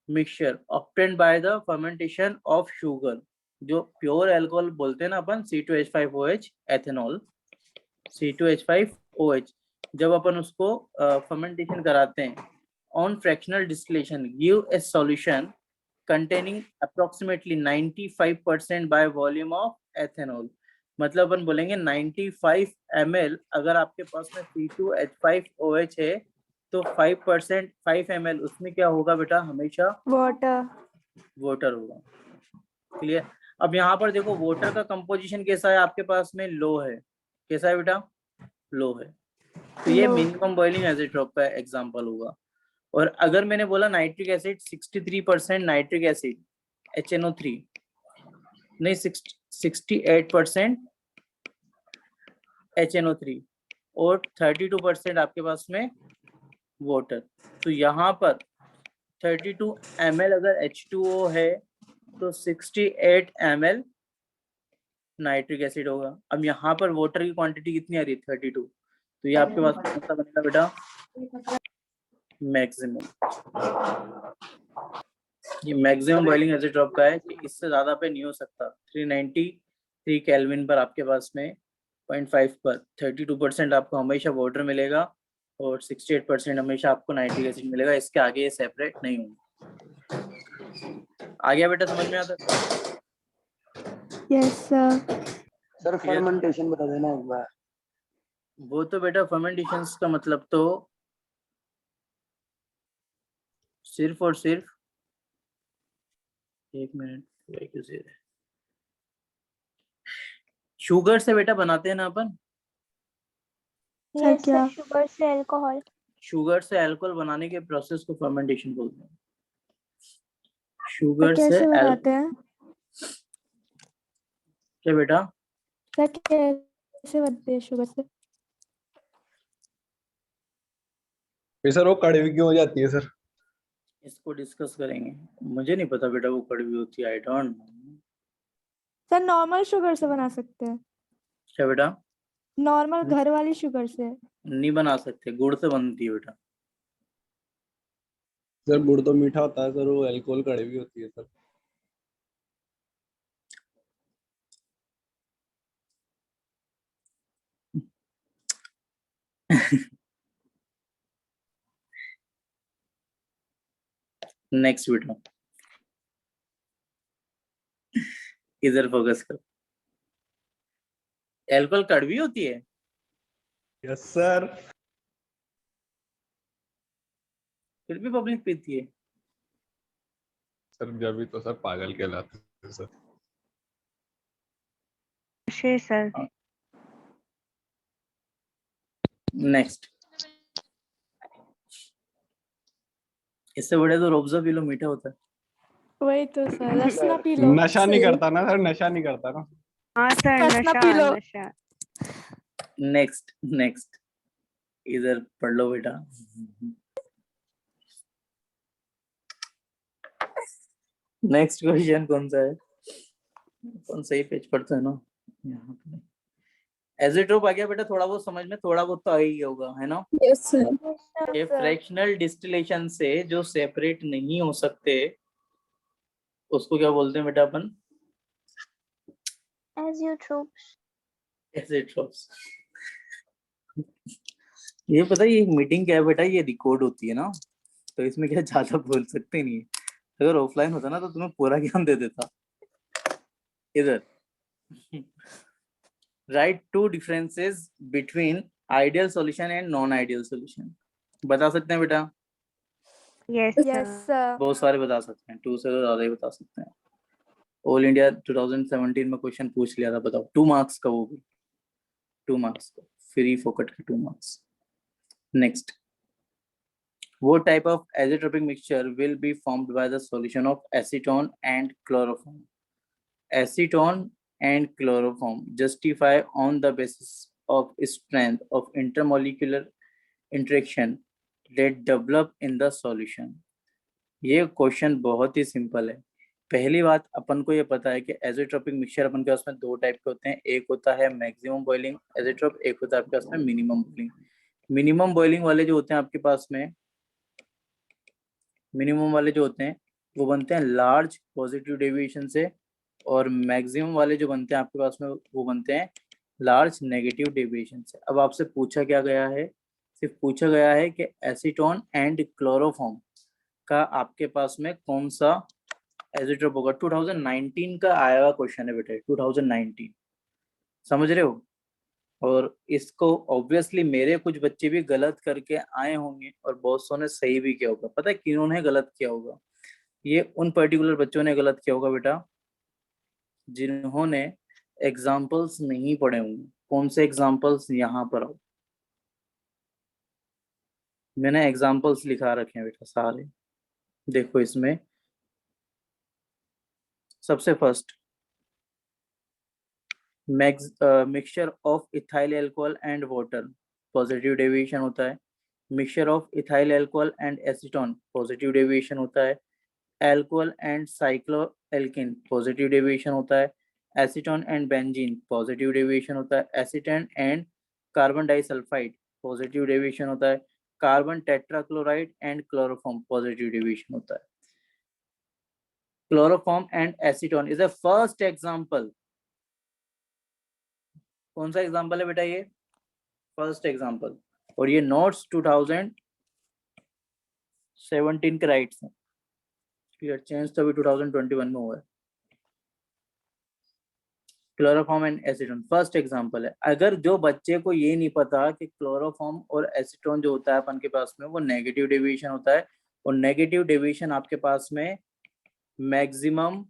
mixture obtained by the fermentation of sugar, जो प्योर अल्कोहल बोलते हैं ना अपन, C2H5OH ethanol, C2H5OH, जब अपन उसको फर्मेंटेशन कराते हैं on fractional distillation give a solution containing approximately 95% by volume of ethanol। मतलब अपन बोलेंगे 95 ml, अगर आपके पास में C2H5OH है तो 5% 5 ml उसमें क्या होगा बेटा, हमेशा वाटर होगा, क्लियर। अब यहाँ पर देखो वाटर का कंपोजिशन कैसा है आपके पास में, लो है, कैसा है बेटा, लो है, तो ये मिनिमम बॉइलिंग एजिट्रॉप का एग्जांपल होगा। और अगर मैंने बोला nitric acid 63% nitric acid HNO3, नहीं 68% HNO3 और 32% आपके पास में वाटर, तो यहाँ पर 32 ml अगर H2O है तो 68 ml नाइट्रिक एसिड होगा। अब यहाँ पर वाटर की क्वांटिटी कितनी आ रही है, 32, तो ये आपके पास कौन सा बनेगा बेटा, मैक्सिमम। ये मैक्सिमम बॉइलिंग एजिट्रॉप का है कि इससे ज्यादा पे नहीं हो सकता। 393 केल्विन पर आपके पास में 0.5 पर 32% आपको हमेशा वाटर मिलेगा और 68% हमेशा आपको नाइट्रिक एसिड मिलेगा, इसके आगे ये सेपरेट नहीं होंगे। आ गया बेटा, समझ में आता है? Yes sir. सर फर्मेंटेशन बता देना एक बार। वो तो बेटा फर्मेंटेशन का मतलब तो सिर्फ और सिर्फ, एक मिनट, शुगर से बेटा बनाते हैं ना अपन, सर क्या, शुगर से अल्कोहल, शुगर से अल्कोहल बनाने के प्रोसेस को फर्मेंटेशन बोलते हैं। शुगर से कैसे बनाते हैं क्या बेटा, सर, कैसे बनते हैं शुगर से, सर वो कड़वी क्यों हो जाती है सर? इसको डिस्कस करेंगे, मुझे नहीं पता बेटा वो कड़वी होती है, I don't know. Sir normal sugar से बना सकते हैं, क्या बेटा, नॉर्मल घर वाली शुगर से नहीं बना सकते, गुड़ से बनती है बेटा। सर गुड़ तो मीठा होता है सर, वो अल्कोहल कड़वी होती है सर। नेक्स्ट बेटा, इधर फोकस करो, अल्कोहल कड़वी होती है? Yes sir. फिर भी पब्लिक पीती है? सर जब भी तो सर पागल कहलाते हैं सर। सर नेक्स्ट, इससे बड़े तो रोब्जा पी लो, मीठा होता है। वही तो सर, रसना पी लो। नशा नहीं करता ना सर, नशा नहीं करता ना। हाँ सर, रसना पी लो। नशा। नेक्स्ट नेक्स्ट, इधर पढ़ लो बेटा। नेक्स्ट क्वेश्चन कौन सा है, कौन सही पेज पढ़ता है ना, यहाँ पे एजिट्रोप आ गया बेटा, थोड़ा बहुत समझ में, थोड़ा बहुत तो आ ही होगा, है ना। Yes sir. ये फ्रैक्शनल डिस्टिलेशन से जो सेपरेट नहीं हो सकते उसको क्या बोलते हैं बेटा अपन, एजिट्रोप्स। ये पता है ये मीटिंग क्या है बेटा, ये रिकॉर्ड होती है ना, तो इसमें क्या ज्यादा बोल सकते नहीं है। अगर ऑफलाइन होता ना तो तुम्हें पूरा ज्ञान दे देता। इधर write two differences between ideal solution and non ideal solution, बता सकते हैं बेटा? Yes sir. बहुत सारे बता सकते हैं, 2 से तो ज्यादा ही बता सकते हैं। ऑल इंडिया 2017 में क्वेश्चन पूछ लिया था, बताओ 2 मार्क्स का, वो भी 2 मार्क्स का, फ्री फोकट के 2 marks. Next, What type of azeotropic mixture will be formed by the solution of acetone and chloroform? Acetone and chloroform justify on the basis of strength of intermolecular interaction that develop in the solution. ये question बहुत ही simple है। पहली बात अपन को ये पता है कि एजेट्रोपिक मिक्सचर अपन के पास में दो टाइप के होते हैं, एक होता है मैक्सिमम बॉइलिंग एजेट्रोप, एक होता है आपके पास में मिनिमम बॉइलिंग। मिनिमम बॉइलिंग वाले जो होते हैं आपके पास में, मिनिमम वाले जो होते हैं वो बनते हैं लार्ज पॉजिटिव डेविएशन से, और मैक्सिमम वाले जो बनते हैं आपके पास में वो बनते हैं लार्ज नेगेटिव डेविएशन से। अब आपसे पूछा क्या गया है, सिर्फ पूछा गया है कि एसीटोन एंड क्लोरोफॉर्म का आपके पास में कौन सा एजेट्रोप होगा। 2019 का आया हुआ क्वेश्चन है बेटा, 2019, समझ रहे हो। और इसको ऑब्वियसली मेरे कुछ बच्चे भी गलत करके आए होंगे और बहुत सौ ने सही भी किया होगा। पता है किन्होंने गलत किया होगा? ये उन पर्टिकुलर बच्चों ने गलत किया होगा बेटा जिन्होंने एग्जाम्पल्स नहीं पढ़े होंगे। कौन से एग्जाम्पल्स? यहाँ पर आओ, मैंने एग्जाम्पल्स लिखा रखे हैं बेटा सारे, देखो इसमें सबसे first mixture of ethyl alcohol and water, positive deviation होता है। Mixture of ethyl alcohol and acetone, positive deviation होता है। Alcohol and cycloalkene, positive deviation होता है। Acetone and benzene, positive deviation होता है। Acetone and carbon disulphide, positive deviation होता है। Carbon tetrachloride and chloroform, positive deviation होता है। Chloroform and acetone is a first example. कौन सा एग्जांपल है बेटा? ये फर्स्ट एग्जांपल। और ये नोट्स 2017 के राइट्स हैं, क्लियर। चेंज तो अभी 2021 में हुआ है। Chloroform and acetone first example है। अगर जो बच्चे को ये नहीं पता कि क्लोरोफॉर्म और एसीटोन जो होता है अपन के पास में वो नेगेटिव डेविएशन होता है, और नेगेटिव डेविएशन आपके पास में मैक्सिमम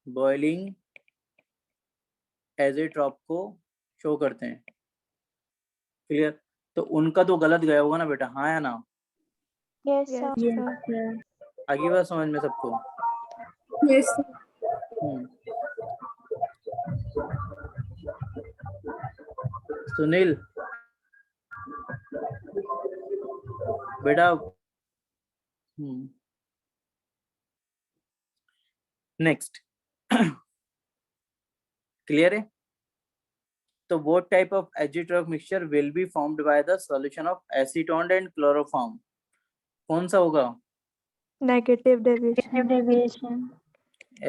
बॉइलिंग एजेट्रॉप को शो करते हैं, क्लियर। तो उनका तो गलत गया होगा ना बेटा, हाँ या ना? Yes, Yes, sir. sir. आगे बात समझ में सबको? Yes. सुनील बेटा, नेक्स्ट क्लियर है? तो what type of azeotropic mixture will be formed by the solution of acetone and chloroform? कौन सा होगा? Negative deviation.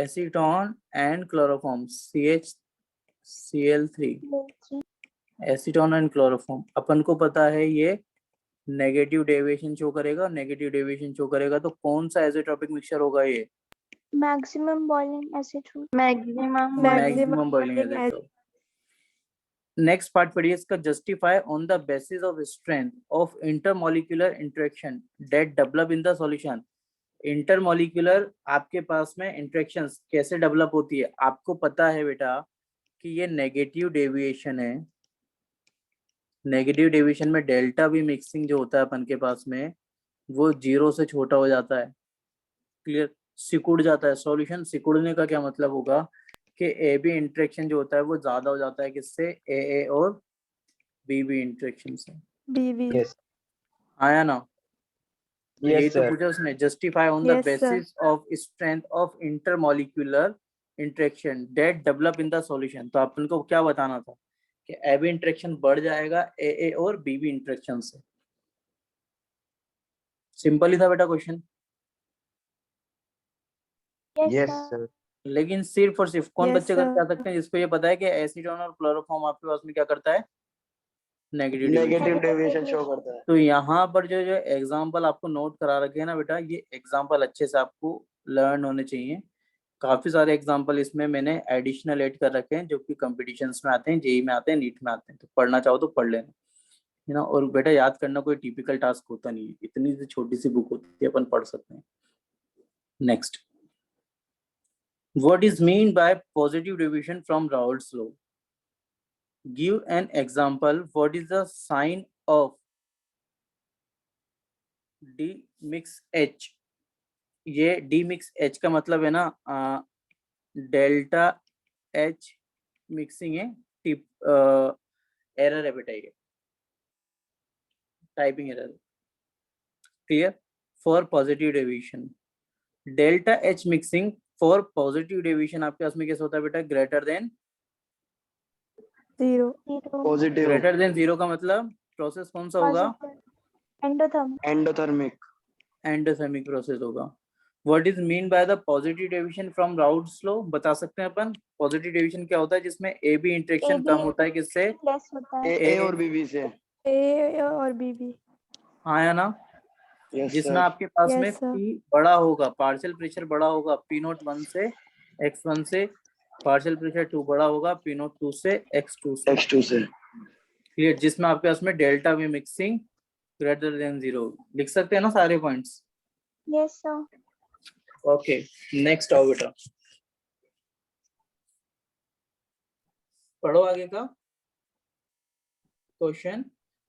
Acetone and chloroform, CHCl3, acetone and chloroform। अपन को पता है ये नेगेटिव डेविएशन शो करेगा, नेगेटिव डेविएशन शो करेगा, तो कौन सा एजेट्रोपिक मिक्सचर होगा ये? Maximum boiling acetone. Maximum maximum boiling boiling azeotrope. Next part पढ़िए इसका। Justify on the basis of strength of intermolecular interaction that develop in the solution. Intermolecular आपके पास में इंटरेक्शंस कैसे डेवलप होती है? आपको पता है बेटा कि ये नेगेटिव डेविएशन है। नेगेटिव डेविएशन में डेल्टा भी मिक्सिंग जो होता है अपन के पास में वो 0 से छोटा हो जाता है, क्लियर। सिकुड़ जाता है सॉल्यूशन। सिकुड़ने का क्या मतलब होगा कि ए बी इंटरेक्शन जो होता है वो ज्यादा हो जाता है किससे? ए और बी बी इंटरेक्शन से। BB. Yes. आया ना? यही Yes, तो sir. पूछा उसने। Justify on the Yes, sir. Basis of strength of intermolecular interaction that develop in the solution. तो अपन को क्या बताना था कि ए बी इंटरेक्शन बढ़ जाएगा ए और बी बी इंटरेक्शन से। सिंपल ही था बेटा क्वेश्चन। Yes, sir. लेकिन सिर्फ और सिर्फ कौन Yes, बच्चे करके sir. आ सकते हैं जिसको ये पता है कि एसीटोन और क्लोरोफॉर्म आपके पास में क्या करता है? Negative deviation. Negative deviation show करता है। तो यहाँ पर जो जो एग्जाम्पल आपको नोट करा रखे हैं ना बेटा, ये एग्जाम्पल अच्छे से आपको लर्न होने चाहिए। काफी सारे एग्जाम्पल इसमें मैंने एडिशनल ऐड कर रखे हैं जो कि कॉम्पिटिशन्स में आते हैं, जेई में आते हैं, नीट में आते हैं। तो पढ़ना चाहो तो पढ़ लेना, है ना। और बेटा याद करना कोई टिपिकल टास्क होता नहीं है, इतनी सी छोटी सी बुक होती है, अपन पढ़ सकते हैं। Next, what is mean by positive deviation from Raoult's law? Give an example. What is the sign of D mix H, ये डी मिक्स एच का मतलब है ना डेल्टा एच मिक्सिंग है, टिप एरर है बेटा, ये typing error. Clear? For positive deviation, delta H mixing for positive deviation आपके पास में कैसे होता है बेटा? Greater than 0. Positive greater than 0 का मतलब प्रोसेस कौन सा होगा? Endothermic. एंडोथर्मिक एंडोथर्मिक प्रोसेस होगा। What is mean by the positive deviation from Raoult's law? बता सकते हैं अपन पॉजिटिव डेविएशन क्या होता है? जिसमें ए बी इंटरेक्शन AB कम होता है किससे? Less होता है. ए और बी से। A और BB. हाँ या ना? यस जिसमें सर। आपके पास Yes, में sir. P बड़ा होगा, पार्शियल प्रेशर बड़ा होगा P0 1 से x1 से, पार्शियल प्रेशर 2 बड़ा होगा P02 से x2 से। x2 से। क्लियर? जिसमें आपके पास में delta V mixing greater than 0। लिख सकते हैं ना सारे points? Yes sir. Okay, next आओ बेटा, पढ़ो आगे का question.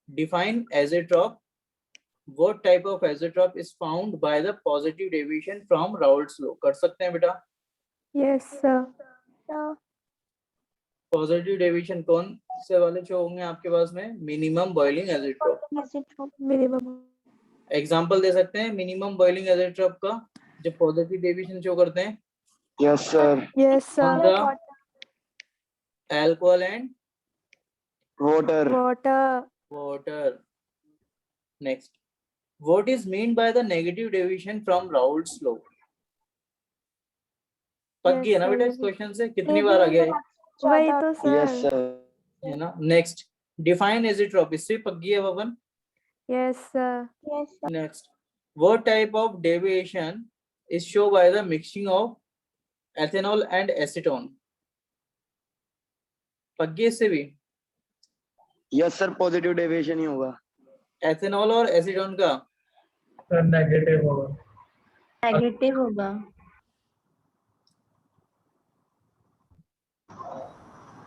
Define azeotrope, what type of azeotrope is found by the positive deviation from Raoult's law? कर सकते हैं बेटा? Yes, sir. So positive deviation कौन से वाले जो होंगे आपके पास में? Minimum boiling azeotrope. azeotrope. Minimum. Example दे सकते हैं मिनिमम बॉइलिंग एजेट्रॉप का जो पॉजिटिव डेविएशन शो करते हैं? Yes sir. Yes, sir. हाँ, alcohol and water. Water. water. Next, what is mean by the negative deviation from Raoult's law? पक Yes, गई है ना sir, बेटा ये इस भी- क्वेश्चन से? कितनी बार आ गया है? वही तो यस सर. सर। है ना? नेक्स्ट, डिफाइन एजिट्रॉप, इससे पक गई है Baban. Yes, sir. Yes sir. Next, what type of deviation is shown by the mixing of ethanol and acetone? पक गई इससे भी? यस सर, पॉजिटिव डेविएशन ही होगा। एथेनॉल और एसीटोन का सर नेगेटिव होगा। नेगेटिव होगा।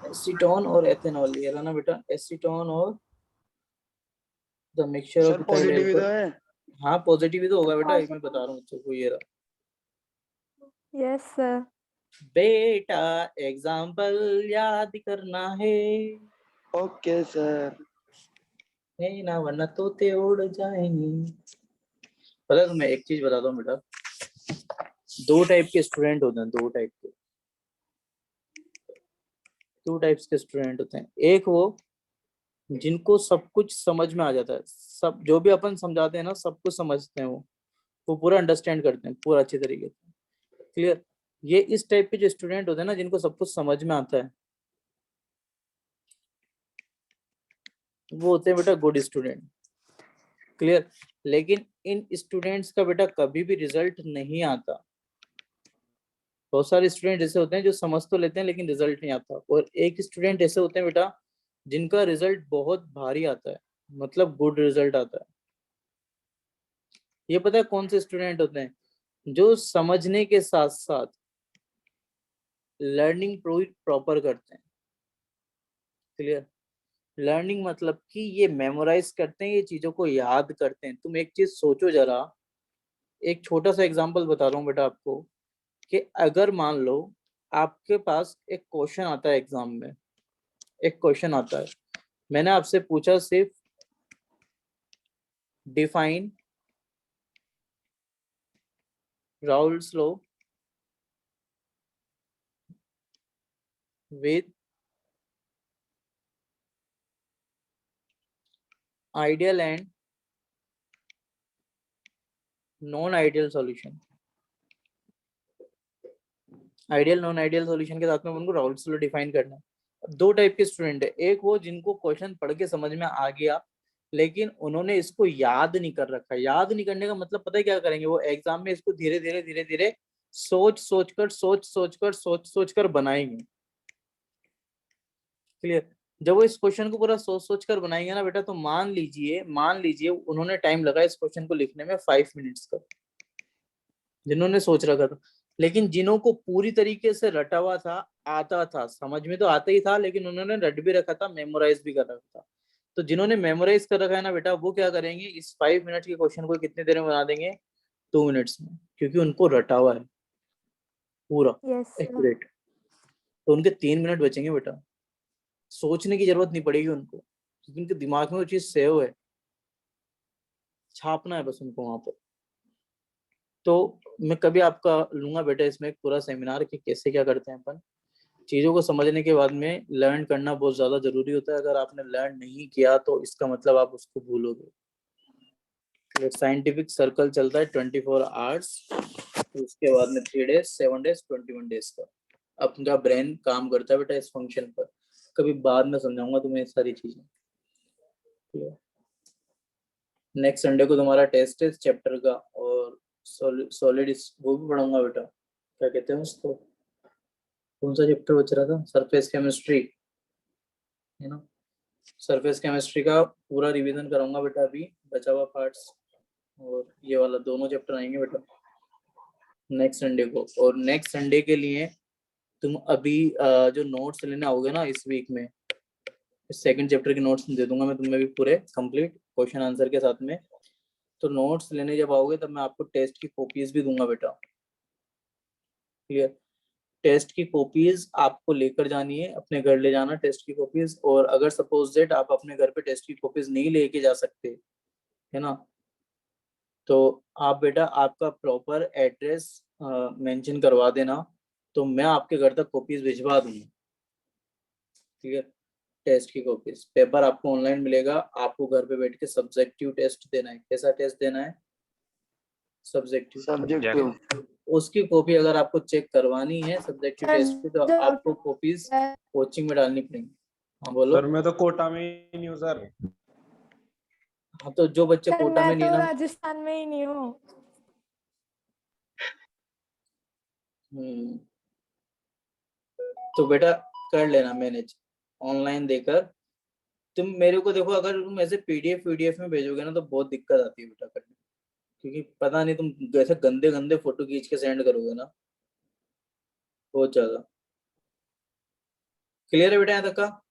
एसीटोन और एथेनॉल, ये रहा ना बेटा, एसीटोन और the mixture sir of positive ही तो है। हाँ पॉजिटिव ही तो होगा बेटा, एक मैं बता रहा हूँ बच्चों को, ये रहा Yes, sir. बेटा। एग्जाम्पल याद करना है, ओके सर। नहीं ना वरना तोते उड़ जाएंगे। पता है तुम्हें एक चीज बताता हूँ बेटा, दो टाइप के स्टूडेंट होते हैं, दो टाइप्स के स्टूडेंट होते हैं। एक वो जिनको सब कुछ समझ में आ जाता है, सब जो भी अपन समझाते हैं ना सब कुछ समझते हैं, वो पूरा अंडरस्टैंड करते हैं पूरा अच्छे तरीके से। क्लियर? ये इस टाइप के जो स्टूडेंट होते हैं ना जिनको सब कुछ समझ में आता है, वो होते हैं बेटा गुड स्टूडेंट। क्लियर? लेकिन इन स्टूडेंट्स का बेटा कभी भी रिजल्ट नहीं आता। बहुत सारे स्टूडेंट ऐसे होते हैं जो समझ तो लेते हैं लेकिन रिजल्ट नहीं आता, और एक स्टूडेंट ऐसे होते हैं बेटा जिनका रिजल्ट बहुत भारी आता है, मतलब गुड रिजल्ट आता है। ये पता है कौन से स्टूडेंट होते हैं? जो समझने के साथ साथ लर्निंग प्रॉपर करते हैं। क्लियर? लर्निंग मतलब कि ये मेमोराइज करते हैं, ये चीजों को याद करते हैं। तुम एक चीज सोचो जरा, एक छोटा सा एग्जांपल बता रहा हूँ बेटा आपको, कि अगर मान लो आपके पास एक क्वेश्चन आता है एग्जाम में, एक क्वेश्चन आता है, मैंने आपसे पूछा सिर्फ define Raoult's law with ideal and non-ideal solution। Ideal non ideal solution के साथ में उनको राउल्ट्स लॉ डिफाइन करना है। दो टाइप के स्टूडेंट है, एक वो जिनको क्वेश्चन पढ़ के समझ में आ गया लेकिन उन्होंने इसको याद नहीं कर रखा। याद नहीं करने का मतलब पता है क्या करेंगे? वो एग्जाम में इसको धीरे धीरे सोच कर बनाएंगे। क्लियर? जब वो इस क्वेश्चन को पूरा सोच कर बनाएंगे ना बेटा, तो मान लीजिए उन्होंने टाइम लगा इस क्वेश्चन को लिखने में 5 मिनट्स का, जिन्होंने सोच रखा था। लेकिन जिन्हों को पूरी तरीके से रटा हुआ था, आता था, समझ में तो आता ही था, लेकिन उन्होंने रट भी रखा था, मेमोराइज भी कर रखा था, तो जिन्होंने मेमोराइज कर रखा है ना बेटा, वो क्या करेंगे, इस 5 मिनट के क्वेश्चन को कितनी देर में बना देंगे, 2 मिनट्स में, क्योंकि उनको रटा हुआ है पूरा Yes, sir. एक्यूरेट। तो उनके 3 मिनट बचेंगे बेटा, सोचने की जरूरत नहीं पड़ेगी उनको, क्योंकि उनके दिमाग में वो चीज सेव है, छापना है बस उनको वहां पर। तो मैं कभी आपका लूंगा बेटा इसमें एक पूरा सेमिनार कि कैसे क्या करते हैं अपन। चीजों को समझने के बाद में लर्न करना बहुत ज्यादा जरूरी होता है। अगर आपने लर्न नहीं किया तो इसका मतलब आप उसको भूलोगे। साइंटिफिक सर्कल चलता है 24 आवर्स, तो उसके बाद में 3 डेज, 7 डेज, 21 डेज का अपना ब्रेन काम करता है बेटा इस फंक्शन पर। कभी बाद में समझाऊंगा तुम्हें ये सारी चीजें। नेक्स्ट संडे को तुम्हारा टेस्ट है चैप्टर का, और सॉलिड वो भी पढ़ाऊंगा बेटा, क्या कहते हैं उसको, कौन सा चैप्टर बच रहा था, सरफेस केमिस्ट्री है ना। सरफेस केमिस्ट्री का पूरा रिवीजन कराऊंगा बेटा, अभी बचा हुआ पार्ट्स और ये वाला दोनों चैप्टर आएंगे बेटा नेक्स्ट संडे को। और नेक्स्ट संडे के लिए तुम अभी जो नोट्स लेने आओगे ना इस वीक में, सेकंड चैप्टर के नोट्स दे दूंगा मैं तुम्हें भी पूरे कंप्लीट क्वेश्चन आंसर के साथ में। तो नोट्स लेने जब आओगे तब मैं आपको टेस्ट की कॉपीज भी दूंगा बेटा, क्लियर। टेस्ट की कॉपीज आपको लेकर जानी है, अपने घर ले जाना टेस्ट की कॉपीज। और अगर सपोज दैट आप अपने घर पे टेस्ट की कॉपीज नहीं लेके जा सकते है ना, तो आप बेटा आपका प्रॉपर एड्रेस मेंशन करवा देना, तो मैं आपके घर तक कॉपीज भिजवा दूंगा, ठीक है। टेस्ट की कॉपीज, पेपर आपको ऑनलाइन मिलेगा, आपको घर पे बैठ के सब्जेक्टिव टेस्ट देना है। कैसा टेस्ट देना है, सब्जेक्टिव। उसकी कॉपी अगर आपको चेक करवानी है सब्जेक्टिव टेस्ट की, तो आपको कॉपीज कोचिंग में डालनी पड़ेंगी। हाँ बोलो। सर मैं तो कोटा में ही नहीं हूँ सर। हाँ तो जो बच्चे सर कोटा में मैं नहीं तो ना, राजस्थान में ही नहीं हूँ। तो बेटा कर लेना मैनेज ऑनलाइन देकर। तुम मेरे को देखो, अगर तुम ऐसे पीडीएफ में भेजोगे ना तो बहुत दिक्कत आती है बेटा करने, क्योंकि पता नहीं तुम ऐसे गंदे गंदे फोटो खींच के सेंड करोगे ना, बहुत ज्यादा। क्लियर है बेटा यहाँ तक का?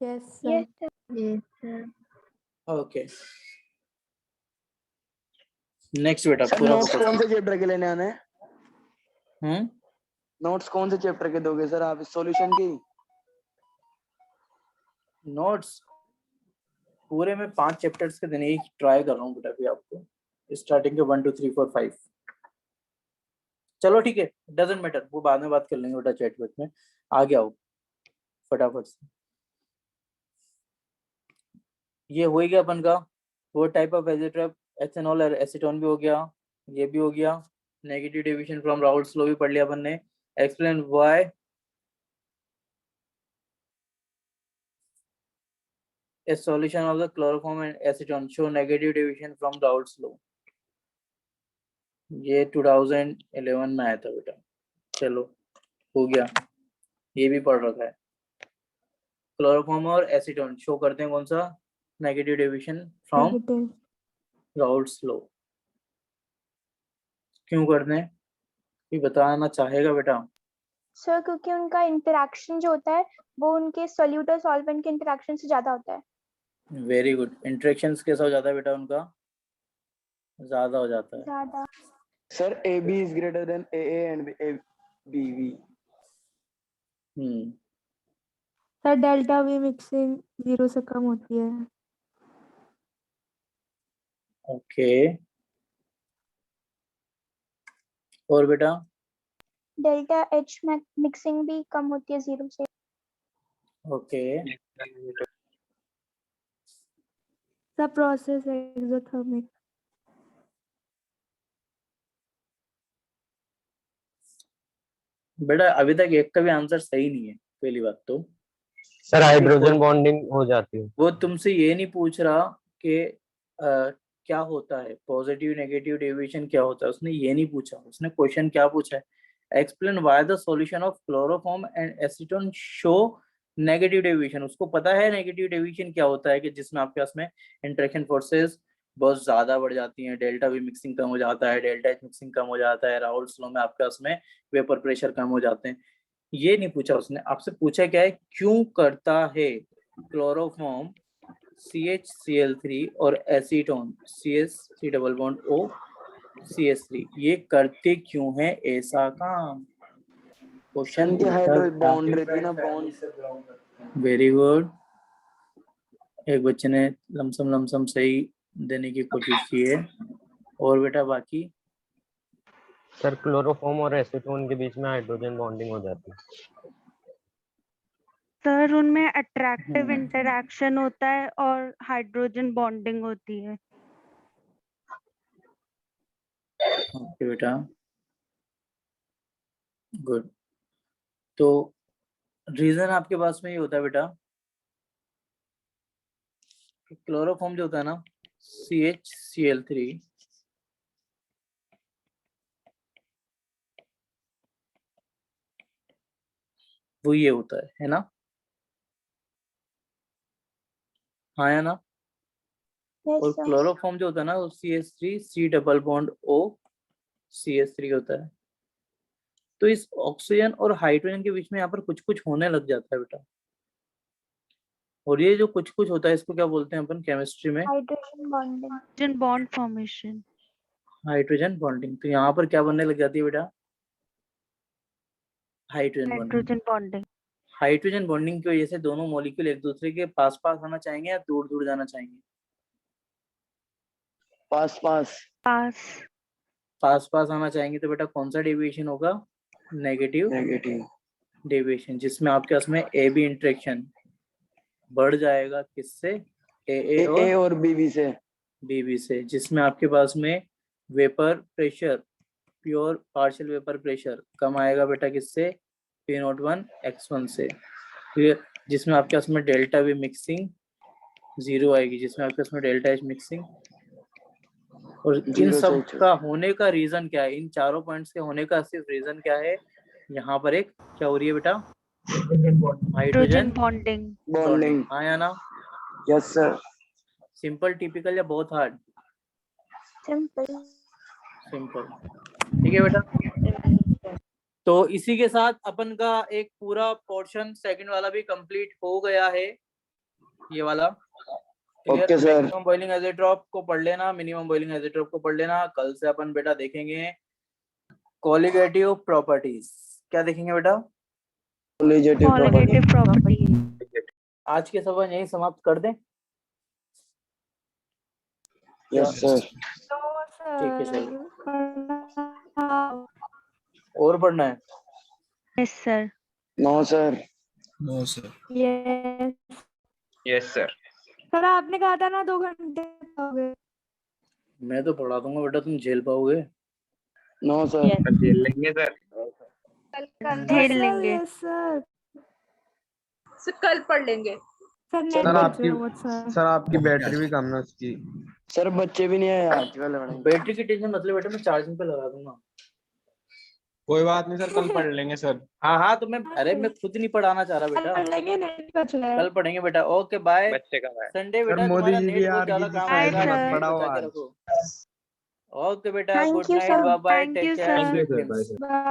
Yes, sir. Yes, sir. Yes, sir. Okay next बेटा सर पूरा नोट्स कौन से चैप्टर के लेने आने हैं? हम्म नोट्स कौन से चैप्टर के दोगे सर आप, सॉल्यूशन की? नोट्स पूरे में 5 चैप्टर्स के देने की ट्राई कर रहा हूँ बेटा अभी आपको, स्टार्टिंग के 1 2 3 4 5। चलो ठीक है, डजेंट मैटर, वो बाद में बात कर लेंगे बेटा चैट वेट में। आगे आओ फटाफट से। ये हो ही गया अपन का, वो टाइप ऑफ एजिट्रप, एथेनॉल और एसीटोन भी हो गया, ये भी हो गया। Negative deviation from Raoult's law भी पढ़ लिया अपन ने। Explain why a solution of the chloroform and acetone show negative deviation from Raoult's law। ये 2011 में आया था बेटा। चलो हो गया, ये भी पढ़ रखा है। क्लोरोफॉर्म और एसीटोन शो करते हैं कौन सा, negative deviation from Negative. Raoult's law. क्यों करते हैं ये बताना चाहेगा बेटा? सर क्योंकि उनका इंटरेक्शन जो होता है वो उनके सोल्यूट और सॉल्वेंट के इंटरेक्शन से ज्यादा होता है। Very good. इंटरेक्शंस कैसा हो जाता है बेटा उनका, ज्यादा हो जाता है। ज्यादा। Sir AB is greater than AA and BV। Sir delta V mixing 0 से कम होती है। ओके और बेटा? डेल्टा H मिक्सिंग भी कम होती है 0 से। Okay the process exothermic. बेटा अभी तक एक का भी आंसर सही नहीं है, पहली बात तो। सर हाइड्रोजन बॉन्डिंग हो जाती है। वो तुमसे ये नहीं पूछ रहा कि क्या होता है पॉजिटिव नेगेटिव डेविएशन क्या होता है, उसने ये नहीं पूछा। उसने क्वेश्चन क्या पूछा है, explain why the solution of chloroform and acetone show negative deviation. उसको पता है नेगेटिव डेविएशन क्या होता है, कि जिसमें आपके पास में इंटरेक्शन फोर्सेस बहुत ज्यादा बढ़ जाती हैं, डेल्टा वी मिक्सिंग कम हो जाता है, डेल्टा एच मिक्सिंग कम हो जाता है, राउल्ट्स लॉ में आपके पास में वेपर प्रेशर कम हो जाते हैं। ये नहीं पूछा उसने, आपसे पूछा क्या है, क्यों करता है, क्लोरोफॉर्म CHCl3 और acetone CH3 double bond O CH3 ये करते क्यों है ऐसा काम? क्वेश्चन इनकी हाइड्रो बॉन्ड रहती है ना, बॉन्ड। Very good. एक बच्चे ने लमसम सही देने की कोशिश की है। और बेटा बाकी? सर क्लोरोफॉर्म और एसीटोन के बीच में हाइड्रोजन बॉन्डिंग हो जाती है। सर उनमें अट्रैक्टिव हम्म। इंटरैक्शन होता है और हाइड्रोजन बॉन्डिंग होती है। ओके बेटा, गुड। तो रीजन आपके पास में ये होता है बेटा, क्लोरोफॉर्म जो होता है ना CHCl3 वो ये होता है ना? हाँ या ना? Yes, और sir. क्लोरोफॉर्म जो होता है ना वो CH3 C double bond O CH3 होता है। तो इस ऑक्सीजन और हाइड्रोजन के बीच में यहाँ पर कुछ कुछ होने लग जाता है बेटा। और ये जो कुछ कुछ होता है इसको क्या बोलते हैं अपन केमिस्ट्री में? Hydrogen bonding. Hydrogen bond formation. Hydrogen bonding. तो यहाँ पर क्या बनने लग जाती है बेटा? Hydrogen bonding. Hydrogen bonding. Hydrogen bonding की वजह से दोनों मॉलिक्यूल एक दूसरे के पास पास आना चाहेंगे या दूर दूर जाना चाहेंगे? पास पास। पास। पास पास आना चाहेंगे तो बेटा कौन सा डेविएशन होगा? नेगेटिव नेगेटिव डेविएशन, जिसमें आपके पास में ए बी इंटरेक्शन बढ़ जाएगा किससे? ए ए और बीबी से। बीबी से, जिसमें आपके पास में vapour pressure, pure partial vapour pressure कम आएगा बेटा किससे? P01 X1 से। फिर जिसमें आपके पास में डेल्टा वी मिक्सिंग 0 आएगी, जिसमें आपके पास में डेल्टा H मिक्सिंग। और इन 0 सब से का होने का रीजन क्या है? इन चारों पॉइंट्स के होने का सिर्फ रीजन क्या है? यहाँ पर एक क्या हो रही है बेटा? Hydrogen hydrogen bonding. बॉन्डिंग। हाँ या ना? Yes sir. सिंपल, टिपिकल या बहुत हार्ड? Simple. सिंपल। ठीक है बेटा। तो इसी के साथ अपन का एक पूरा पोर्शन सेकंड वाला भी कंप्लीट हो गया है, ये वाला। Okay sir. Maximum boiling isotope को पढ़ लेना, मिनिमम बॉइलिंग आइसोटोप को पढ़ लेना। कल से अपन बेटा देखेंगे कोलिगेटिव प्रॉपर्टीज। क्या देखेंगे बेटा? Colligative property. आज के सवाल यही समाप्त कर दें? Yes sir. ठीक है सर। सर। और पढ़ना है? Yes sir. No sir. No sir. Yes yes sir. Sir, आपने कहा था ना 2 घंटे हो गए। मैं तो पढ़ा दूंगा बेटा, तुम झेल पाओगे? No sir. झेल लेंगे सर। झेल लेंगे। Yes sir. कल पढ़ लेंगे। सर नेट सर, बच आपकी- रहा है बहुत सारा। सर आपकी बैटरी भी कम है उसकी। सर बच्चे भी नहीं आए आज कल पढ़ाई। बैटरी की टेंशन मतलब बेटा मैं चार्जिंग पे लगा दूंगा। कोई बात नहीं सर, कल पढ़ लेंगे सर। हाँ तो मैं मैं खुद नहीं पढ़ाना चाह रहा कल बेटा। पढ़ लेंगे, नेट बच रहा है। कल पढ़ेंगे बेटा। Okay bye. बच्चे का है। संडे सर बेटा मोदी तुम्हारा जी नेट की बहुत यार ज्यादा की काम Hi, आएगा, sir. नेट पढ़ाओ बचा के आज। रखो। ओके बेटा, Thank good you, night, sir. Bye bye, Thank take you, care. sir. Bye.